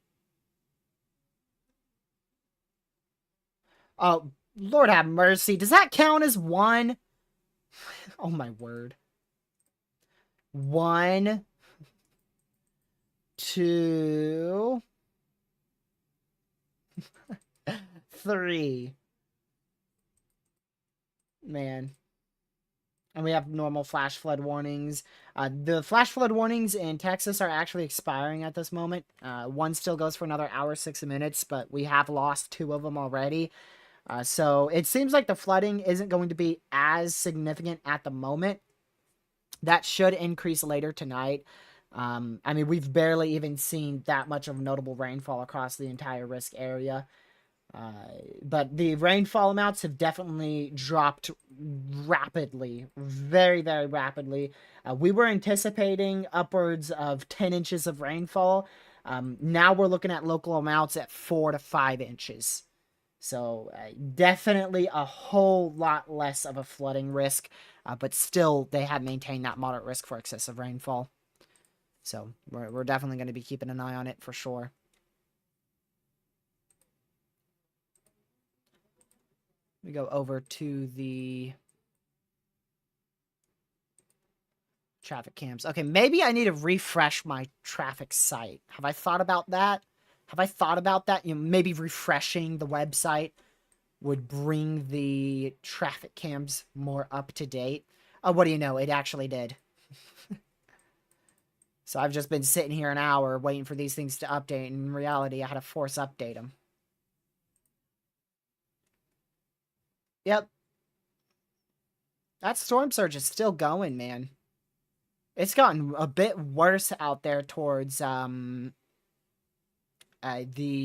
Oh, Lord have mercy. Does that count as 1? Oh, my word. 1, 2, 3. Man. And we have normal flash flood warnings. The flash flood warnings in Texas are actually expiring at this moment. One still goes for another hour, 6 minutes, but we have lost 2 of them already. So it seems like the flooding isn't going to be as significant at the moment. That should increase later tonight. I mean, we've barely even seen that much of notable rainfall across the entire risk area. But the rainfall amounts have definitely dropped rapidly. Very, very rapidly. We were anticipating upwards of 10 inches of rainfall. Now we're looking at local amounts at 4 to 5 inches. So definitely a whole lot less of a flooding risk. But still, they have maintained that moderate risk for excessive rainfall. So we're definitely going to be keeping an eye on it for sure. We go over to the traffic cams. Okay, maybe I need to refresh my traffic site. Have I thought about that? Have I thought about that? You know, maybe refreshing the website would bring the traffic cams more up to date. Oh, what do you know? It actually did. So I've just been sitting here an hour waiting for these things to update. And in reality, I had to force update them. Yep. That storm surge is still going, man. It's gotten a bit worse out there towards the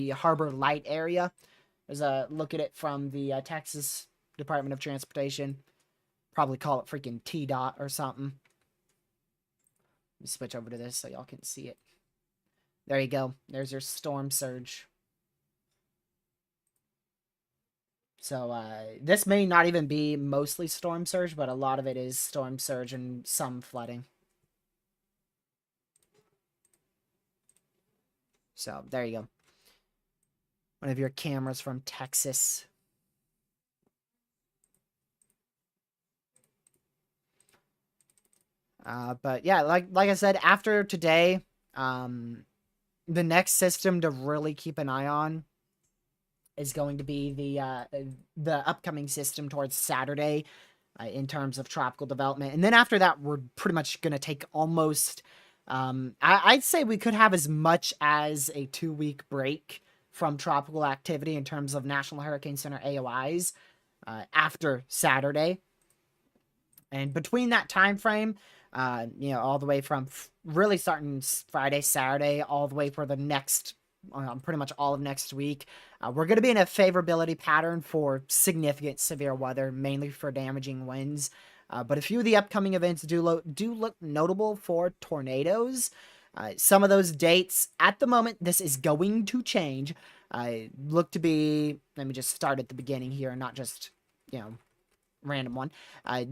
Harbor Light area. There's a look at it from the Texas Department of Transportation. Probably call it freaking TDOT or something. Let me switch over to this so y'all can see it. There you go. There's your storm surge. So, this may not even be mostly storm surge, but a lot of it is storm surge and some flooding. So, there you go. One of your cameras from Texas. But yeah, like I said, after today, the next system to really keep an eye on is going to be the upcoming system towards Saturday, in terms of tropical development. And then after that, we're pretty much going to take almost, I'd say we could have as much as a 2-week break from tropical activity in terms of National Hurricane Center AOIs after Saturday. And between that time frame, all the way from really starting Friday, Saturday, all the way for the next, pretty much all of next week, we're going to be in a favorability pattern for significant severe weather, mainly for damaging winds. But a few of the upcoming events do look notable for tornadoes. Some of those dates, at the moment, this is going to change. Look to be, let me just start at the beginning here and not just, random one.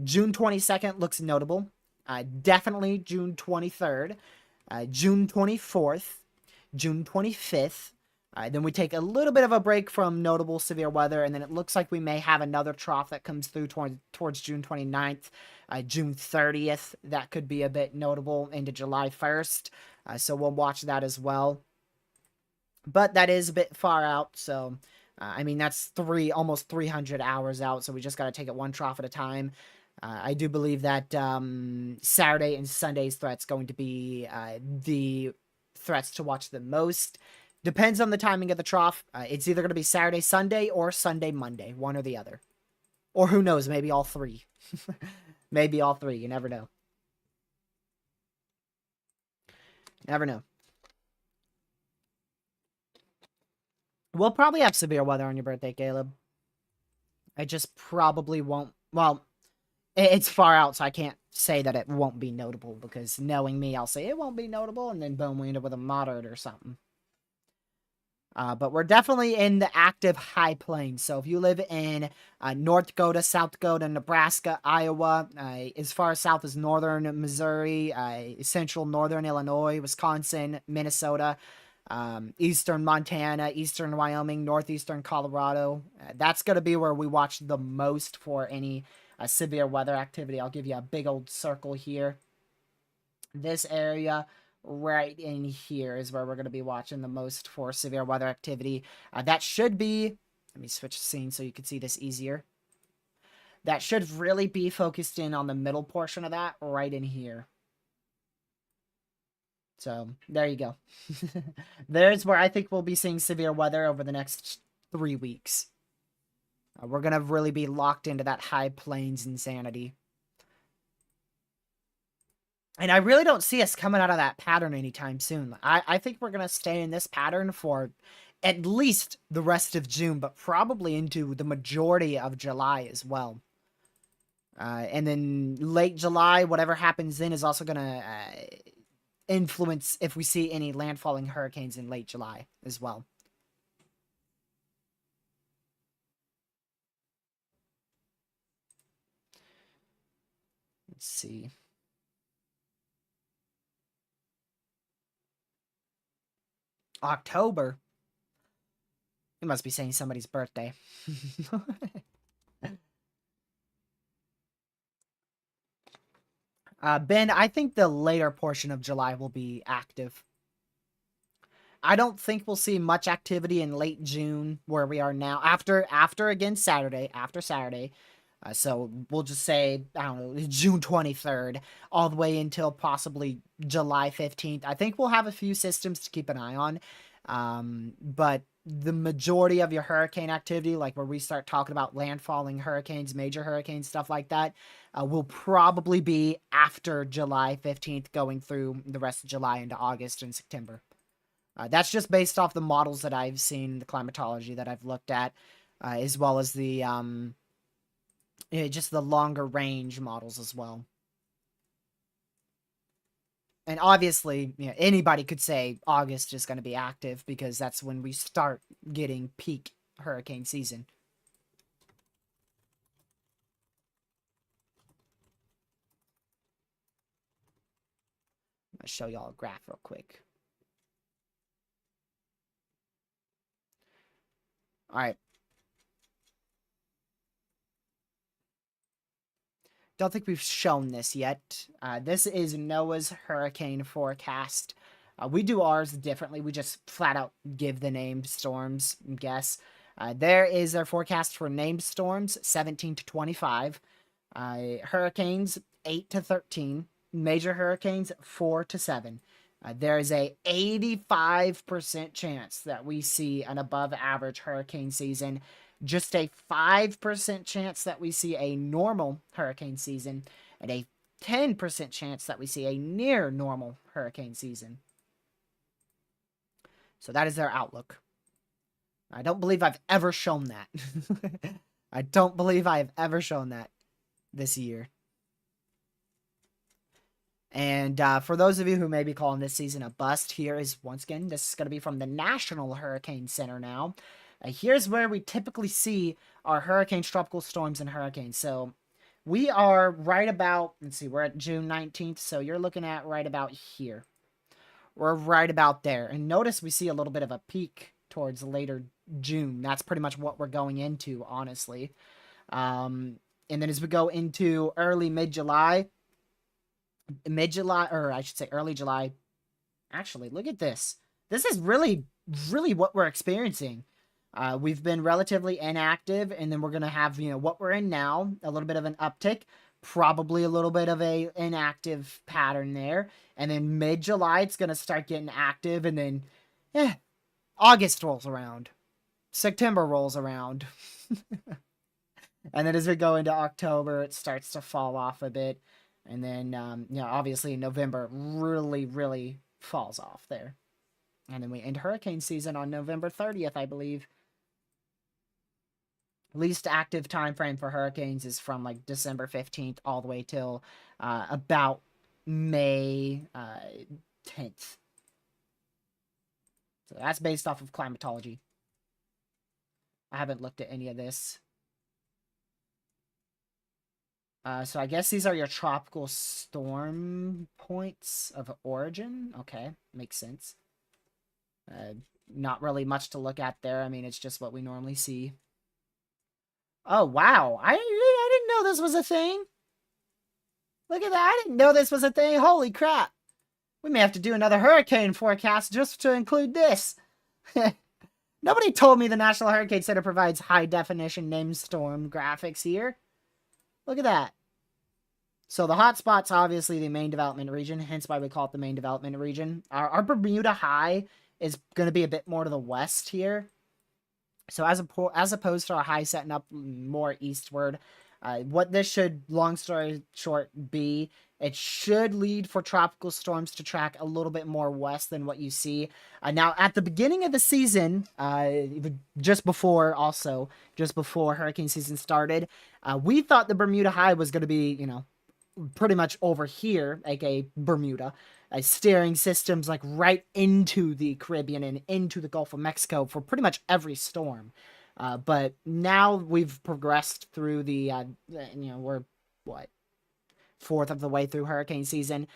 June 22nd looks notable. Definitely June 23rd, June 24th, June 25th. Then we take a little bit of a break from notable severe weather, and then it looks like we may have another trough that comes through towards June 29th, June 30th. That could be a bit notable into July 1st. So we'll watch that as well. But that is a bit far out, so I mean, that's almost 300 hours out, so we just got to take it one trough at a time. I do believe that Saturday and Sunday's threat's going to be the threats to watch the most. Depends on the timing of the trough. It's either going to be Saturday, Sunday, or Sunday, Monday, one or the other. Or who knows, maybe all three. Maybe all three, you never know. Never know. We'll probably have severe weather on your birthday, Caleb. I just probably won't. Well, it's far out, so I can't say that it won't be notable, because knowing me, I'll say it won't be notable, and then boom, we end up with a moderate or something. But we're definitely in the active high plains. So if you live in North Dakota, South Dakota, Nebraska, Iowa, as far south as northern Missouri, central northern Illinois, Wisconsin, Minnesota, eastern Montana, eastern Wyoming, northeastern Colorado, that's going to be where we watch the most for any severe weather activity. I'll give you a big old circle here. This area right in here is where we're going to be watching the most for severe weather activity. That should be, let me switch the scene so you can see this easier. That should really be focused in on the middle portion of that right in here. So there you go. There's where I think we'll be seeing severe weather over the next 3 weeks. We're going to really be locked into that high plains insanity. And I really don't see us coming out of that pattern anytime soon. I think we're going to stay in this pattern for at least the rest of June, but probably into the majority of July as well. And then late July, whatever happens then is also going to influence if we see any landfalling hurricanes in late July as well. Let's see. October. You must be saying somebody's birthday. Ben, I think the later portion of July will be active. I don't think we'll see much activity in late June where we are now. After again Saturday, after Saturday. So we'll just say, I don't know, June 23rd, all the way until possibly July 15th. I think we'll have a few systems to keep an eye on. But the majority of your hurricane activity, like where we start talking about landfalling hurricanes, major hurricanes, stuff like that, will probably be after July 15th, going through the rest of July into August and September. That's just based off the models that I've seen, the climatology that I've looked at, as well as the just the longer range models as well. And obviously, anybody could say August is going to be active because that's when we start getting peak hurricane season. I'm going to show y'all a graph real quick. All right. don't think we've shown this yet. This is NOAA's hurricane forecast. We do ours differently. We just flat out give the named storms and guess. There is their forecast for named storms, 17 to 25. Hurricanes, 8 to 13. Major hurricanes, 4 to 7. There is a 85% chance that we see an above average hurricane season. Just a 5% chance that we see a normal hurricane season. And a 10% chance that we see a near normal hurricane season. So that is their outlook. I don't believe I've ever shown that. I don't believe I have ever shown that this year. And for those of you who may be calling this season a bust, here is, once again, this is going to be from the National Hurricane Center now. Here's where we typically see our hurricanes, tropical storms, and hurricanes. So we are right about, let's see, we're at June 19th, so you're looking at right about here. We're right about there. And notice we see a little bit of a peak towards later June. That's pretty much what we're going into, honestly. And then as we go into early mid-July, or I should say early July. Actually, look at this. This is really what we're experiencing. We've been relatively inactive, and then we're going to have, what we're in now, a little bit of an uptick, probably a little bit of a inactive pattern there. And then mid-July, it's going to start getting active, and then, August rolls around. September rolls around. And then as we go into October, it starts to fall off a bit. And then, obviously in November, really falls off there. And then we end hurricane season on November 30th, I believe. Least active time frame for hurricanes is from like December 15th all the way till about May 10th. So that's based off of climatology. I haven't looked at any of this. So I guess these are your tropical storm points of origin. Okay, makes sense. Not really much to look at there. I mean, it's just what we normally see. Oh, wow. I didn't know this was a thing. Look at that. I didn't know this was a thing. Holy crap. We may have to do another hurricane forecast just to include this. Nobody told me the National Hurricane Center provides high-definition named storm graphics here. Look at that. So the hot spot's obviously the main development region, hence why we call it the main development region. Our Bermuda high is going to be a bit more to the west here. So as opposed to our high setting up more eastward, what this should, long story short, be, it should lead for tropical storms to track a little bit more west than what you see. Now, at the beginning of the season, just before hurricane season started, we thought the Bermuda High was going to be, pretty much over here, aka Bermuda, steering systems like right into the Caribbean and into the Gulf of Mexico for pretty much every storm. But now we've progressed through the, we're, fourth of the way through hurricane season.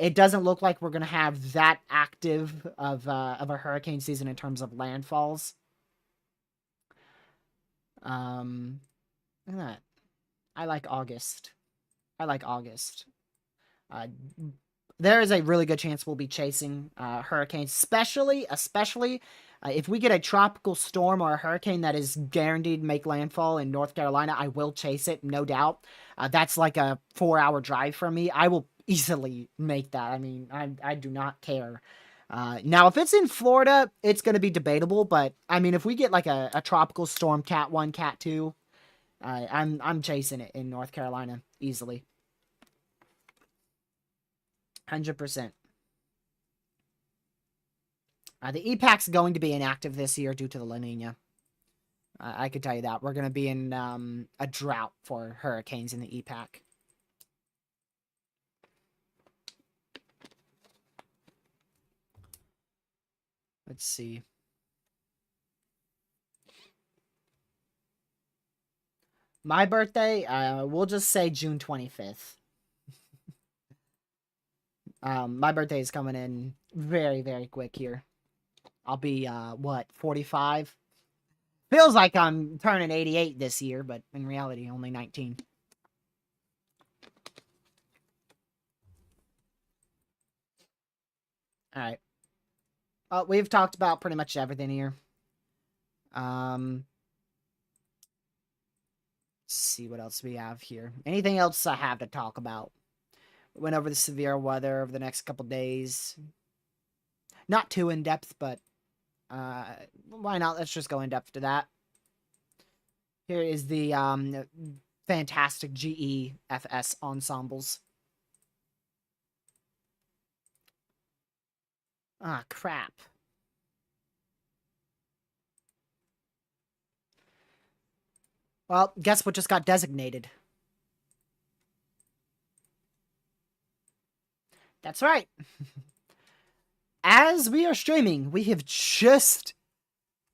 It doesn't look like we're going to have that active of a hurricane season in terms of landfalls. Look at that. I like August. There is a really good chance we'll be chasing hurricanes, especially if we get a tropical storm or a hurricane that is guaranteed to make landfall in North Carolina. I will chase it, no doubt. That's like a 4-hour drive from me. I will easily make that. I mean, I do not care. Now, if it's in Florida, it's going to be debatable. But, I mean, if we get like a tropical storm, Cat 1, Cat 2, I'm chasing it in North Carolina easily. 100%. The EPAC's going to be inactive this year due to the La Nina. I could tell you that. We're going to be in a drought for hurricanes in the EPAC. Let's see. My birthday, we'll just say June 25th. My birthday is coming in very, very quick here. I'll be, 45? Feels like I'm turning 88 this year, but in reality, only 19. Alright. We've talked about pretty much everything here. Let's see what else we have here. Anything else I have to talk about? Went over the severe weather over the next couple days. Not too in-depth, but why not? Let's just go in-depth to that. Here is the fantastic GEFS ensembles. Ah, crap. Well, guess what just got designated? That's right. As we are streaming, we've just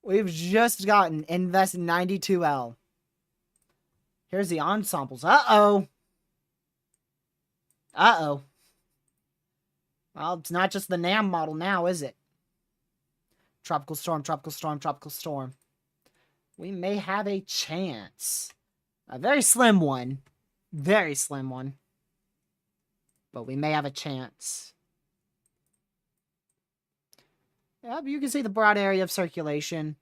gotten Invest 92L. Here's the ensembles. Uh-oh. Uh-oh. Well, it's not just the NAM model now, is it? Tropical Storm, Tropical Storm, Tropical Storm. We may have a chance. A very slim one. Very slim one. But we may have a chance. Yeah, you can see the broad area of circulation.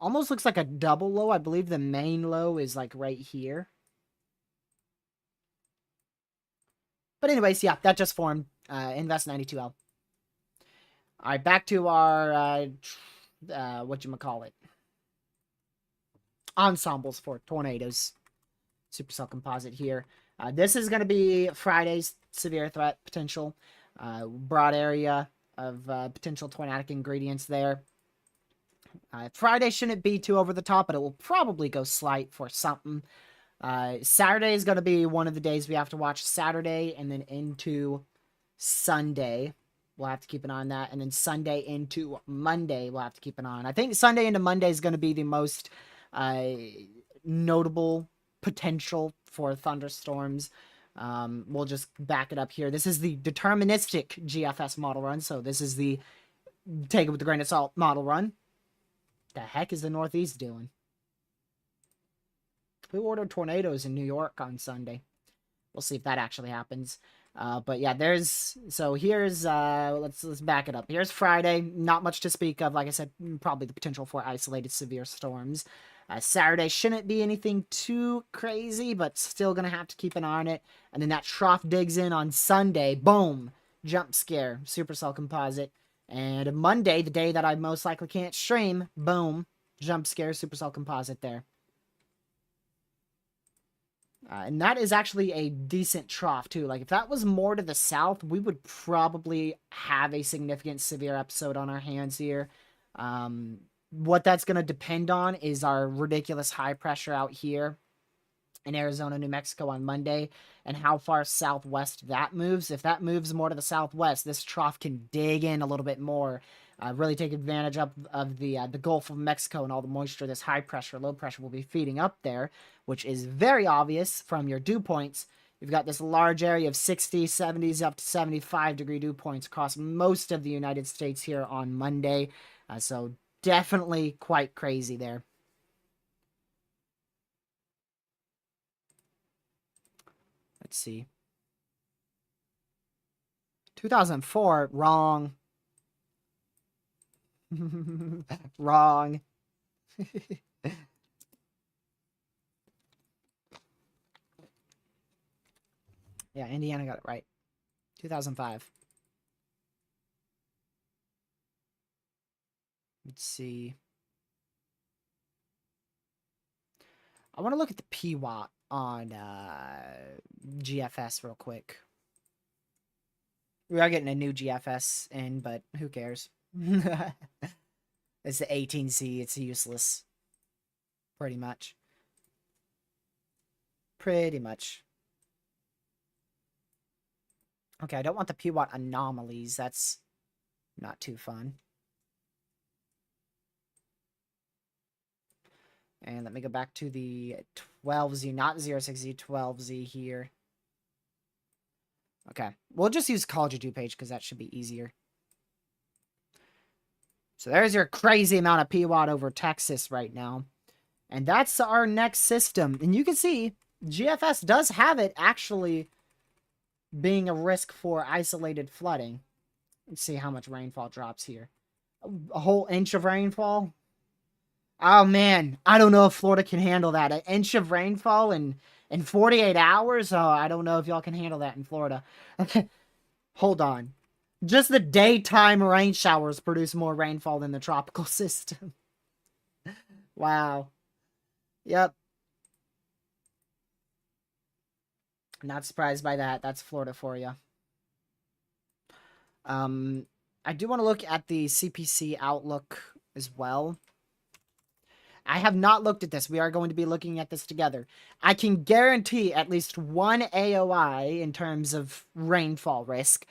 Almost looks like a double low. I believe the main low is like right here. But anyways, yeah, that just formed Invest 92L. Alright, back to our, whatchamacallit. Ensembles for tornadoes. Supercell composite here. This is going to be Friday's severe threat potential. Broad area of potential tornadic ingredients there. Friday shouldn't be too over the top, but it will probably go slight for something. Saturday is going to be one of the days we have to watch. Saturday and then into Sunday. We'll have to keep an eye on that. And then Sunday into Monday, we'll have to keep an eye on. I think Sunday into Monday is going to be the most notable potential for thunderstorms. We'll just back it up here. This is the deterministic GFS model run. So this is the take it with a grain of salt model run. The heck is the Northeast doing? Who ordered tornadoes in New York on Sunday? We'll see if that actually happens. But yeah, here's, let's back it up. Here's Friday. Not much to speak of. Like I said, probably the potential for isolated severe storms. Saturday shouldn't be anything too crazy, but still going to have to keep an eye on it. And then that trough digs in on Sunday. Boom. Jump scare. Supercell composite. And Monday, the day that I most likely can't stream. Boom. Jump scare. Supercell composite there. And that is actually a decent trough, too. Like, if that was more to the south, we would probably have a significant severe episode on our hands here. What that's going to depend on is our ridiculous high pressure out here in Arizona, New Mexico on Monday, and how far southwest that moves. If that moves more to the southwest, this trough can dig in a little bit more. Really take advantage of the Gulf of Mexico and all the moisture this high pressure, low pressure will be feeding up there, which is very obvious from your dew points. You've got this large area of 60, 70s, up to 75 degree dew points across most of the United States here on Monday. So definitely quite crazy there. Let's see. 2004, wrong. Wrong. Yeah, Indiana got it right. 2005. Let's see. I want to look at the PWAT on GFS real quick. We are getting a new GFS in, but who cares? It's the 18C. It's useless. Pretty much. Pretty much. Okay, I don't want the PWAT anomalies. That's not too fun. And let me go back to the 12Z, not 06Z, 12Z here. Okay, we'll just use College of Dew page because that should be easier. So there's your crazy amount of PWAT over Texas right now. And that's our next system. And you can see GFS does have it actually being a risk for isolated flooding. Let's see how much rainfall drops here. A whole inch of rainfall? Oh man, I don't know if Florida can handle that. An inch of rainfall in 48 hours? Oh, I don't know if y'all can handle that in Florida. Hold on. Just the daytime rain showers produce more rainfall than the tropical system. Wow. Yep. Not surprised by that. That's Florida for you. I do want to look at the CPC outlook as well. I have not looked at this. We are going to be looking at this together. I can guarantee at least one AOI in terms of rainfall risk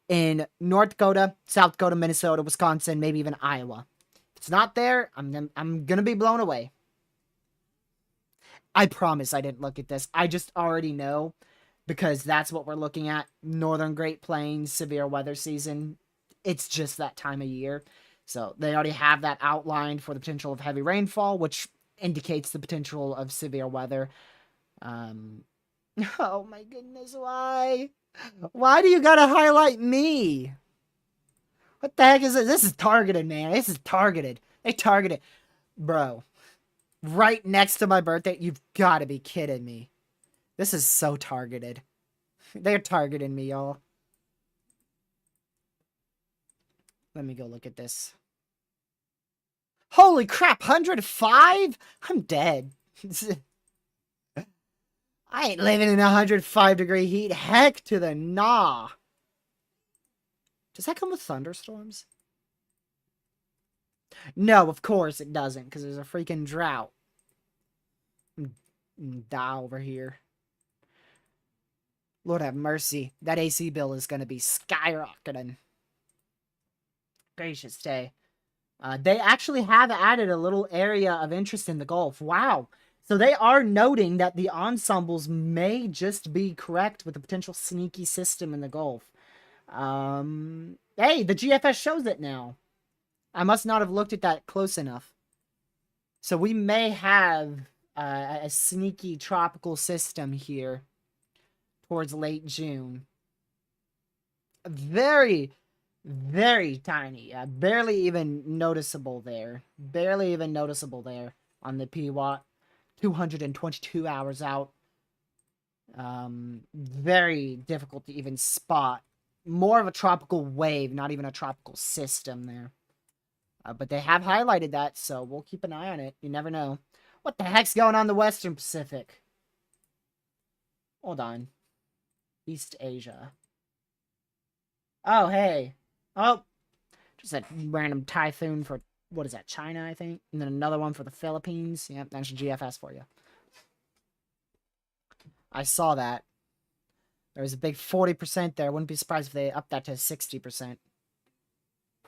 in North Dakota, South Dakota, Minnesota, Wisconsin, maybe even Iowa. If it's not there, I'm going to be blown away. I promise I didn't look at this. I just already know because that's what we're looking at. Northern Great Plains, severe weather season. It's just that time of year. So they already have that outlined for the potential of heavy rainfall, which indicates the potential of severe weather. Oh my goodness, why? Why do you gotta highlight me? What the heck is this? This is targeted, man. This is targeted. They targeted. Bro. Right next to my birthday? You've gotta be kidding me. This is so targeted. They're targeting me, y'all. Let me go look at this. Holy crap, 105? I'm dead. I ain't living in 105-degree heat. Heck to the nah. Does that come with thunderstorms? No, of course it doesn't, because there's a freaking drought. Die over here. Lord have mercy. That AC bill is going to be skyrocketing. Gracious day. They actually have added a little area of interest in the Gulf. Wow. So they are noting that the ensembles may just be correct with a potential sneaky system in the Gulf. Hey, the GFS shows it now. I must not have looked at that close enough. So we may have a sneaky tropical system here towards late June. Very, very tiny. Barely even noticeable there. Barely even noticeable there on the PWAT. 222 hours out. Very difficult to even spot. More of a tropical wave, not even a tropical system there. But they have highlighted that, so we'll keep an eye on it. You never know. What the heck's going on in the Western Pacific? Hold on. East Asia. Oh, hey. Oh. Just a random typhoon for, what is that, China, I think? And then another one for the Philippines. Yep, that's GFS for you. I saw that. There was a big 40% there. Wouldn't be surprised if they upped that to 60%.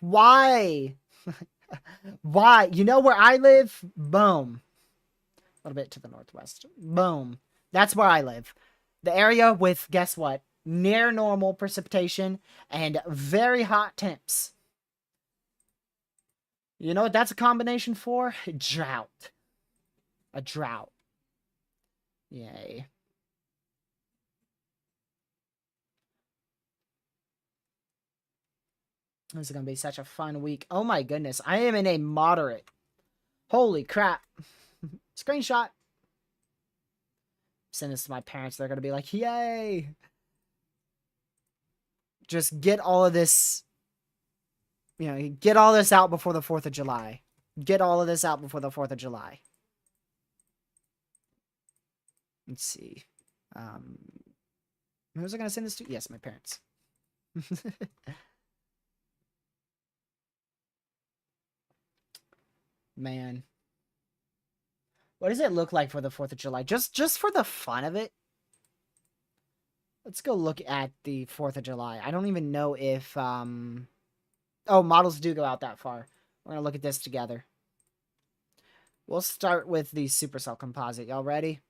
Why? Why? You know where I live? Boom. A little bit to the northwest. Boom. That's where I live. The area with, guess what? Near normal precipitation and very hot temps. You know what that's a combination for? Drought. A drought. Yay. This is going to be such a fun week. Oh my goodness. I am in a moderate. Holy crap. Screenshot. Send this to my parents. They're going to be like, yay. Just get all of this. You know, get all this out before the 4th of July. Get all of this out before the 4th of July. Let's see. Who was I going to send this to? Yes, my parents. Man. What does it look like for the 4th of July? Just for the fun of it. Let's go look at the 4th of July. I don't even know if, oh, models do go out that far. We're going to look at this together. We'll start with the Supercell composite. Y'all ready?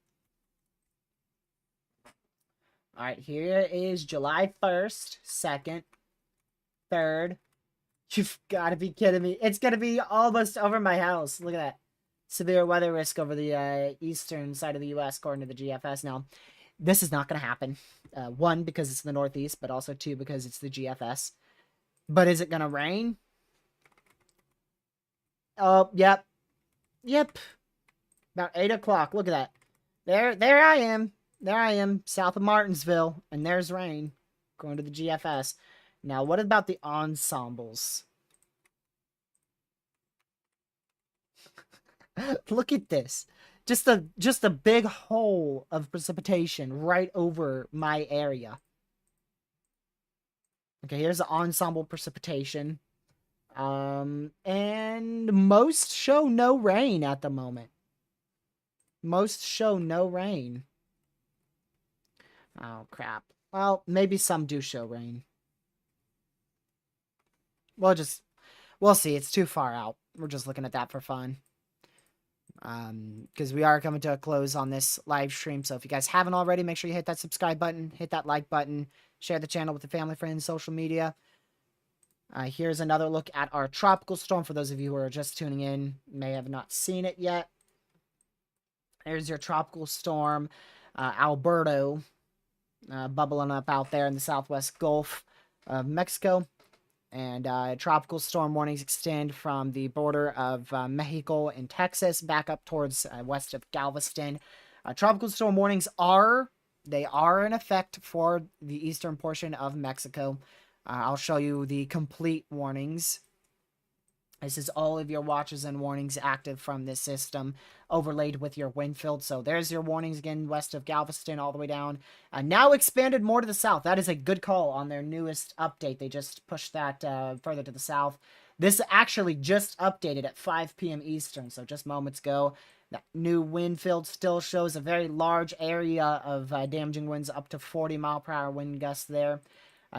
All right, here is July 1st, 2nd, 3rd. You've got to be kidding me. It's going to be almost over my house. Look at that. Severe weather risk over the eastern side of the U.S., according to the GFS. Now, this is not going to happen. One, because it's the Northeast, but also two, because it's the GFS. But is it gonna rain? Oh, yep. Yep. About 8 o'clock. Look at that. There I am. There I am, south of Martinsville, and there's rain. Going to the GFS. Now, what about the ensembles? Look at this. Just a big hole of precipitation right over my area. Okay, here's the ensemble precipitation. And most show no rain at the moment. Most show no rain. Oh, crap. Well, maybe some do show rain. We'll see. It's too far out. We're just looking at that for fun. Because we are coming to a close on this live stream. So if you guys haven't already, make sure you hit that subscribe button, hit that like button, share the channel with your family, friends, social media. Here's another look at our tropical storm. For those of you who are just tuning in, may have not seen it yet. There's your tropical storm, Alberto, bubbling up out there in the southwest Gulf of Mexico. And tropical storm warnings extend from the border of Mexico and Texas back up towards west of Galveston. Tropical storm warnings are in effect for the eastern portion of Mexico. I'll show you the complete warnings. This is all of your watches and warnings active from this system, overlaid with your wind field. So there's your warnings again, west of Galveston all the way down. Now expanded more to the south. That is a good call on their newest update. They just pushed that further to the south. This actually just updated at 5 p.m. Eastern, so just moments ago. That new wind field still shows a very large area of damaging winds, up to 40-mile-per-hour wind gusts there.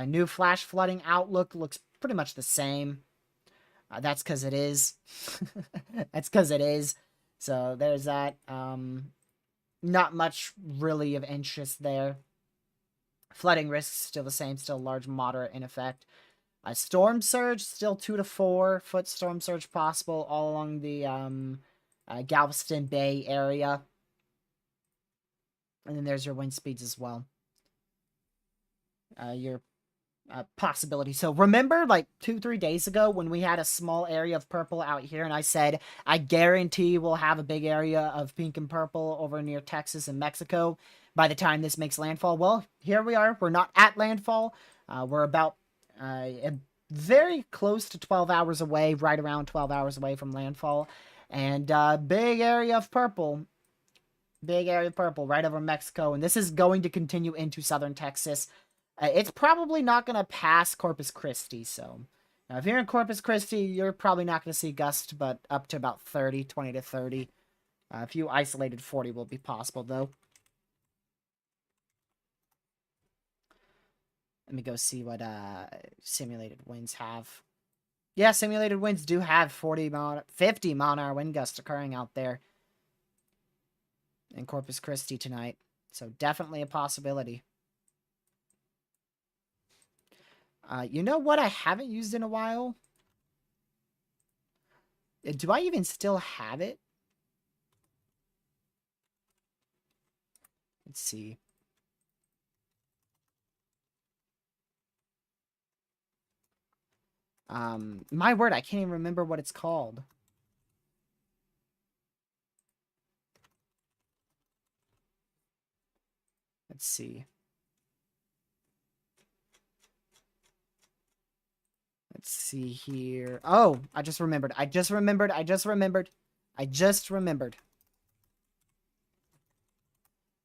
New flash flooding outlook looks pretty much the same. That's because it is. That's because it is. So there's that. Not much really of interest there. Flooding risks still the same, still large, moderate in effect. Storm surge still 2 to 4 foot storm surge possible all along the Galveston Bay area. And then there's your wind speeds as well. Your possibility. So remember like 2-3 days ago when we had a small area of purple out here and I said I guarantee we'll have a big area of pink and purple over near Texas and Mexico by the time this makes landfall? Well, here we are. We're not at landfall. We're about very close to 12 hours away, right around 12 hours away from landfall. And big area of purple. Big area of purple right over Mexico. And this is going to continue into southern Texas. It's probably not going to pass Corpus Christi, so if you're in Corpus Christi, you're probably not going to see gusts, but up to about 30, 20 to 30. A few isolated 40 will be possible, though. Let me go see what simulated winds have. Yeah, simulated winds do have 50 mile an hour wind gusts occurring out there in Corpus Christi tonight, so definitely a possibility. You know what I haven't used in a while? Do I even still have it? Let's see. My word, I can't even remember what it's called. Let's see. Let's see here. Oh, I just remembered. I just remembered. I just remembered. I just remembered.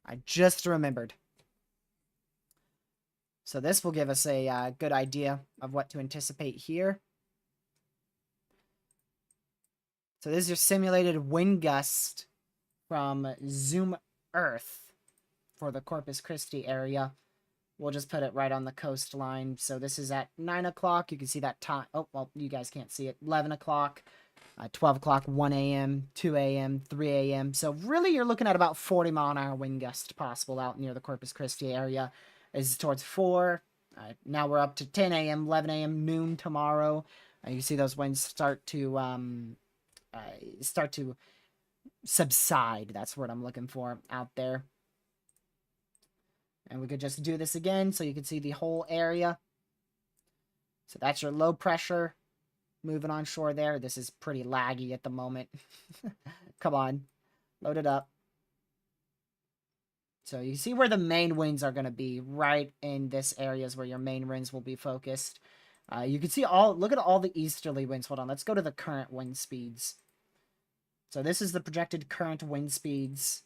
I just remembered. So this will give us a good idea of what to anticipate here. So this is your simulated wind gust from Zoom Earth for the Corpus Christi area. We'll just put it right on the coastline. So this is at 9 o'clock. You can see that time. Oh, well, you guys can't see it. 11 o'clock, 12 o'clock, 1 a.m., 2 a.m., 3 a.m. So really you're looking at about 40 mile an hour wind gust possible out near the Corpus Christi area. Is towards 4. Now we're up to 10 a.m., 11 a.m., noon tomorrow. You see those winds start to subside. That's what I'm looking for out there. And we could just do this again so you can see the whole area. So that's your low pressure moving on shore there. This is pretty laggy at the moment. Come on, load it up. So you see where the main winds are going to be, right in this area is where your main winds will be focused. You can see look at all the easterly winds. Hold on, let's go to the current wind speeds. So this is the projected current wind speeds.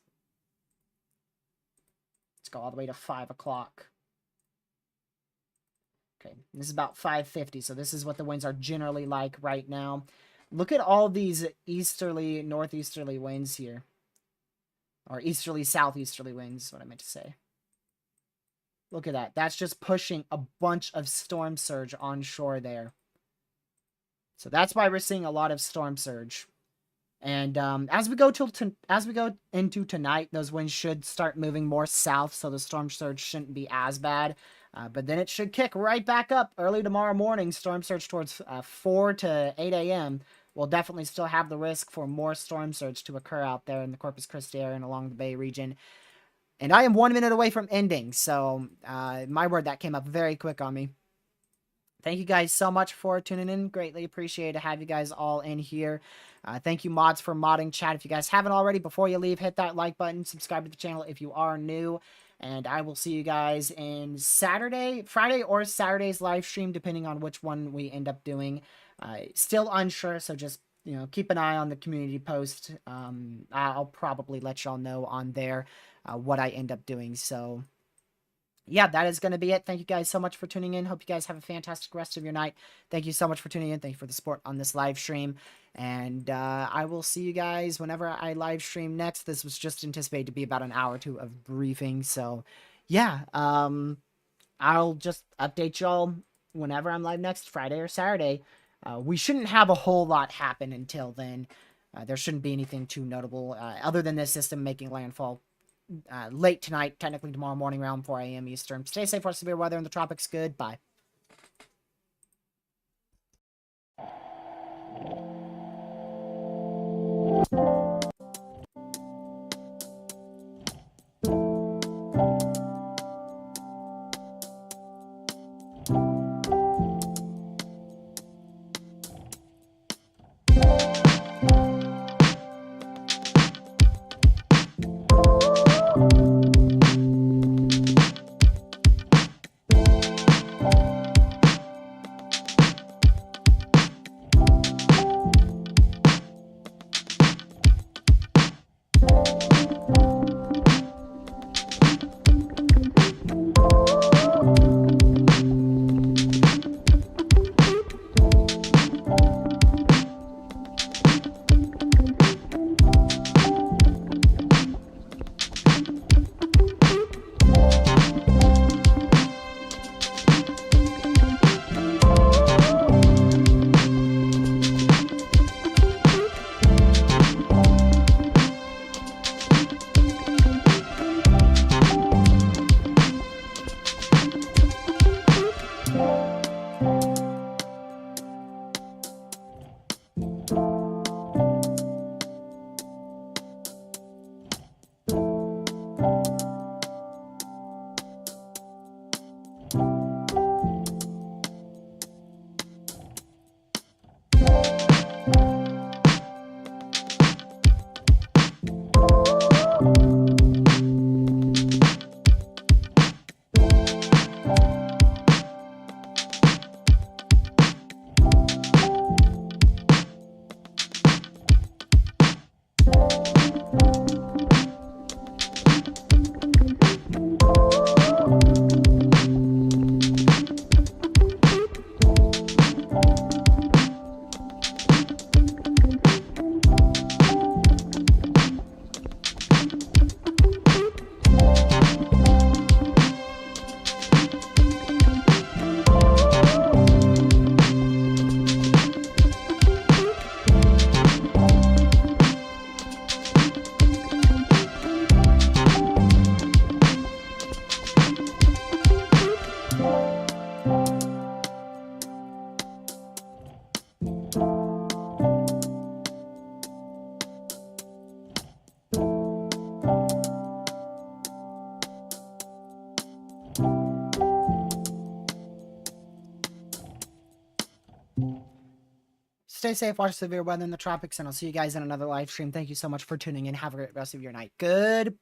Let's go all the way to 5 o'clock. Okay, this is about 550, so this is what the winds are generally like right now. Look at all these easterly, northeasterly winds here. Or easterly, southeasterly winds, what I meant to say. Look at that. That's just pushing a bunch of storm surge onshore there. So that's why we're seeing a lot of storm surge. And as we go into tonight, those winds should start moving more south, so the storm surge shouldn't be as bad. But then it should kick right back up early tomorrow morning. Storm surge towards 4 to 8 a.m. We'll definitely still have the risk for more storm surge to occur out there in the Corpus Christi area and along the Bay region. And I am 1 minute away from ending, so my word, that came up very quick on me. Thank you guys so much for tuning in. Greatly appreciate to have you guys all in here. Thank you, mods, for modding chat. If you guys haven't already, before you leave, hit that like button. Subscribe to the channel if you are new. And I will see you guys in Friday or Saturday's live stream, depending on which one we end up doing. Still unsure, so just keep an eye on the community post. I'll probably let y'all know on there what I end up doing. So yeah, that is going to be it. Thank you guys so much for tuning in. Hope you guys have a fantastic rest of your night. Thank you so much for tuning in. Thank you for the support on this live stream. And I will see you guys whenever I live stream next. This was just anticipated to be about an hour or two of briefing. So yeah, I'll just update y'all whenever I'm live next, Friday or Saturday. We shouldn't have a whole lot happen until then. There shouldn't be anything too notable other than this system making landfall late tonight, technically tomorrow morning around 4 a.m. Eastern. Stay safe for severe weather in the tropics. Goodbye. Stay safe, watch severe weather in the tropics, and I'll see you guys in another live stream. Thank you so much for tuning in. Have a great rest of your night. Good.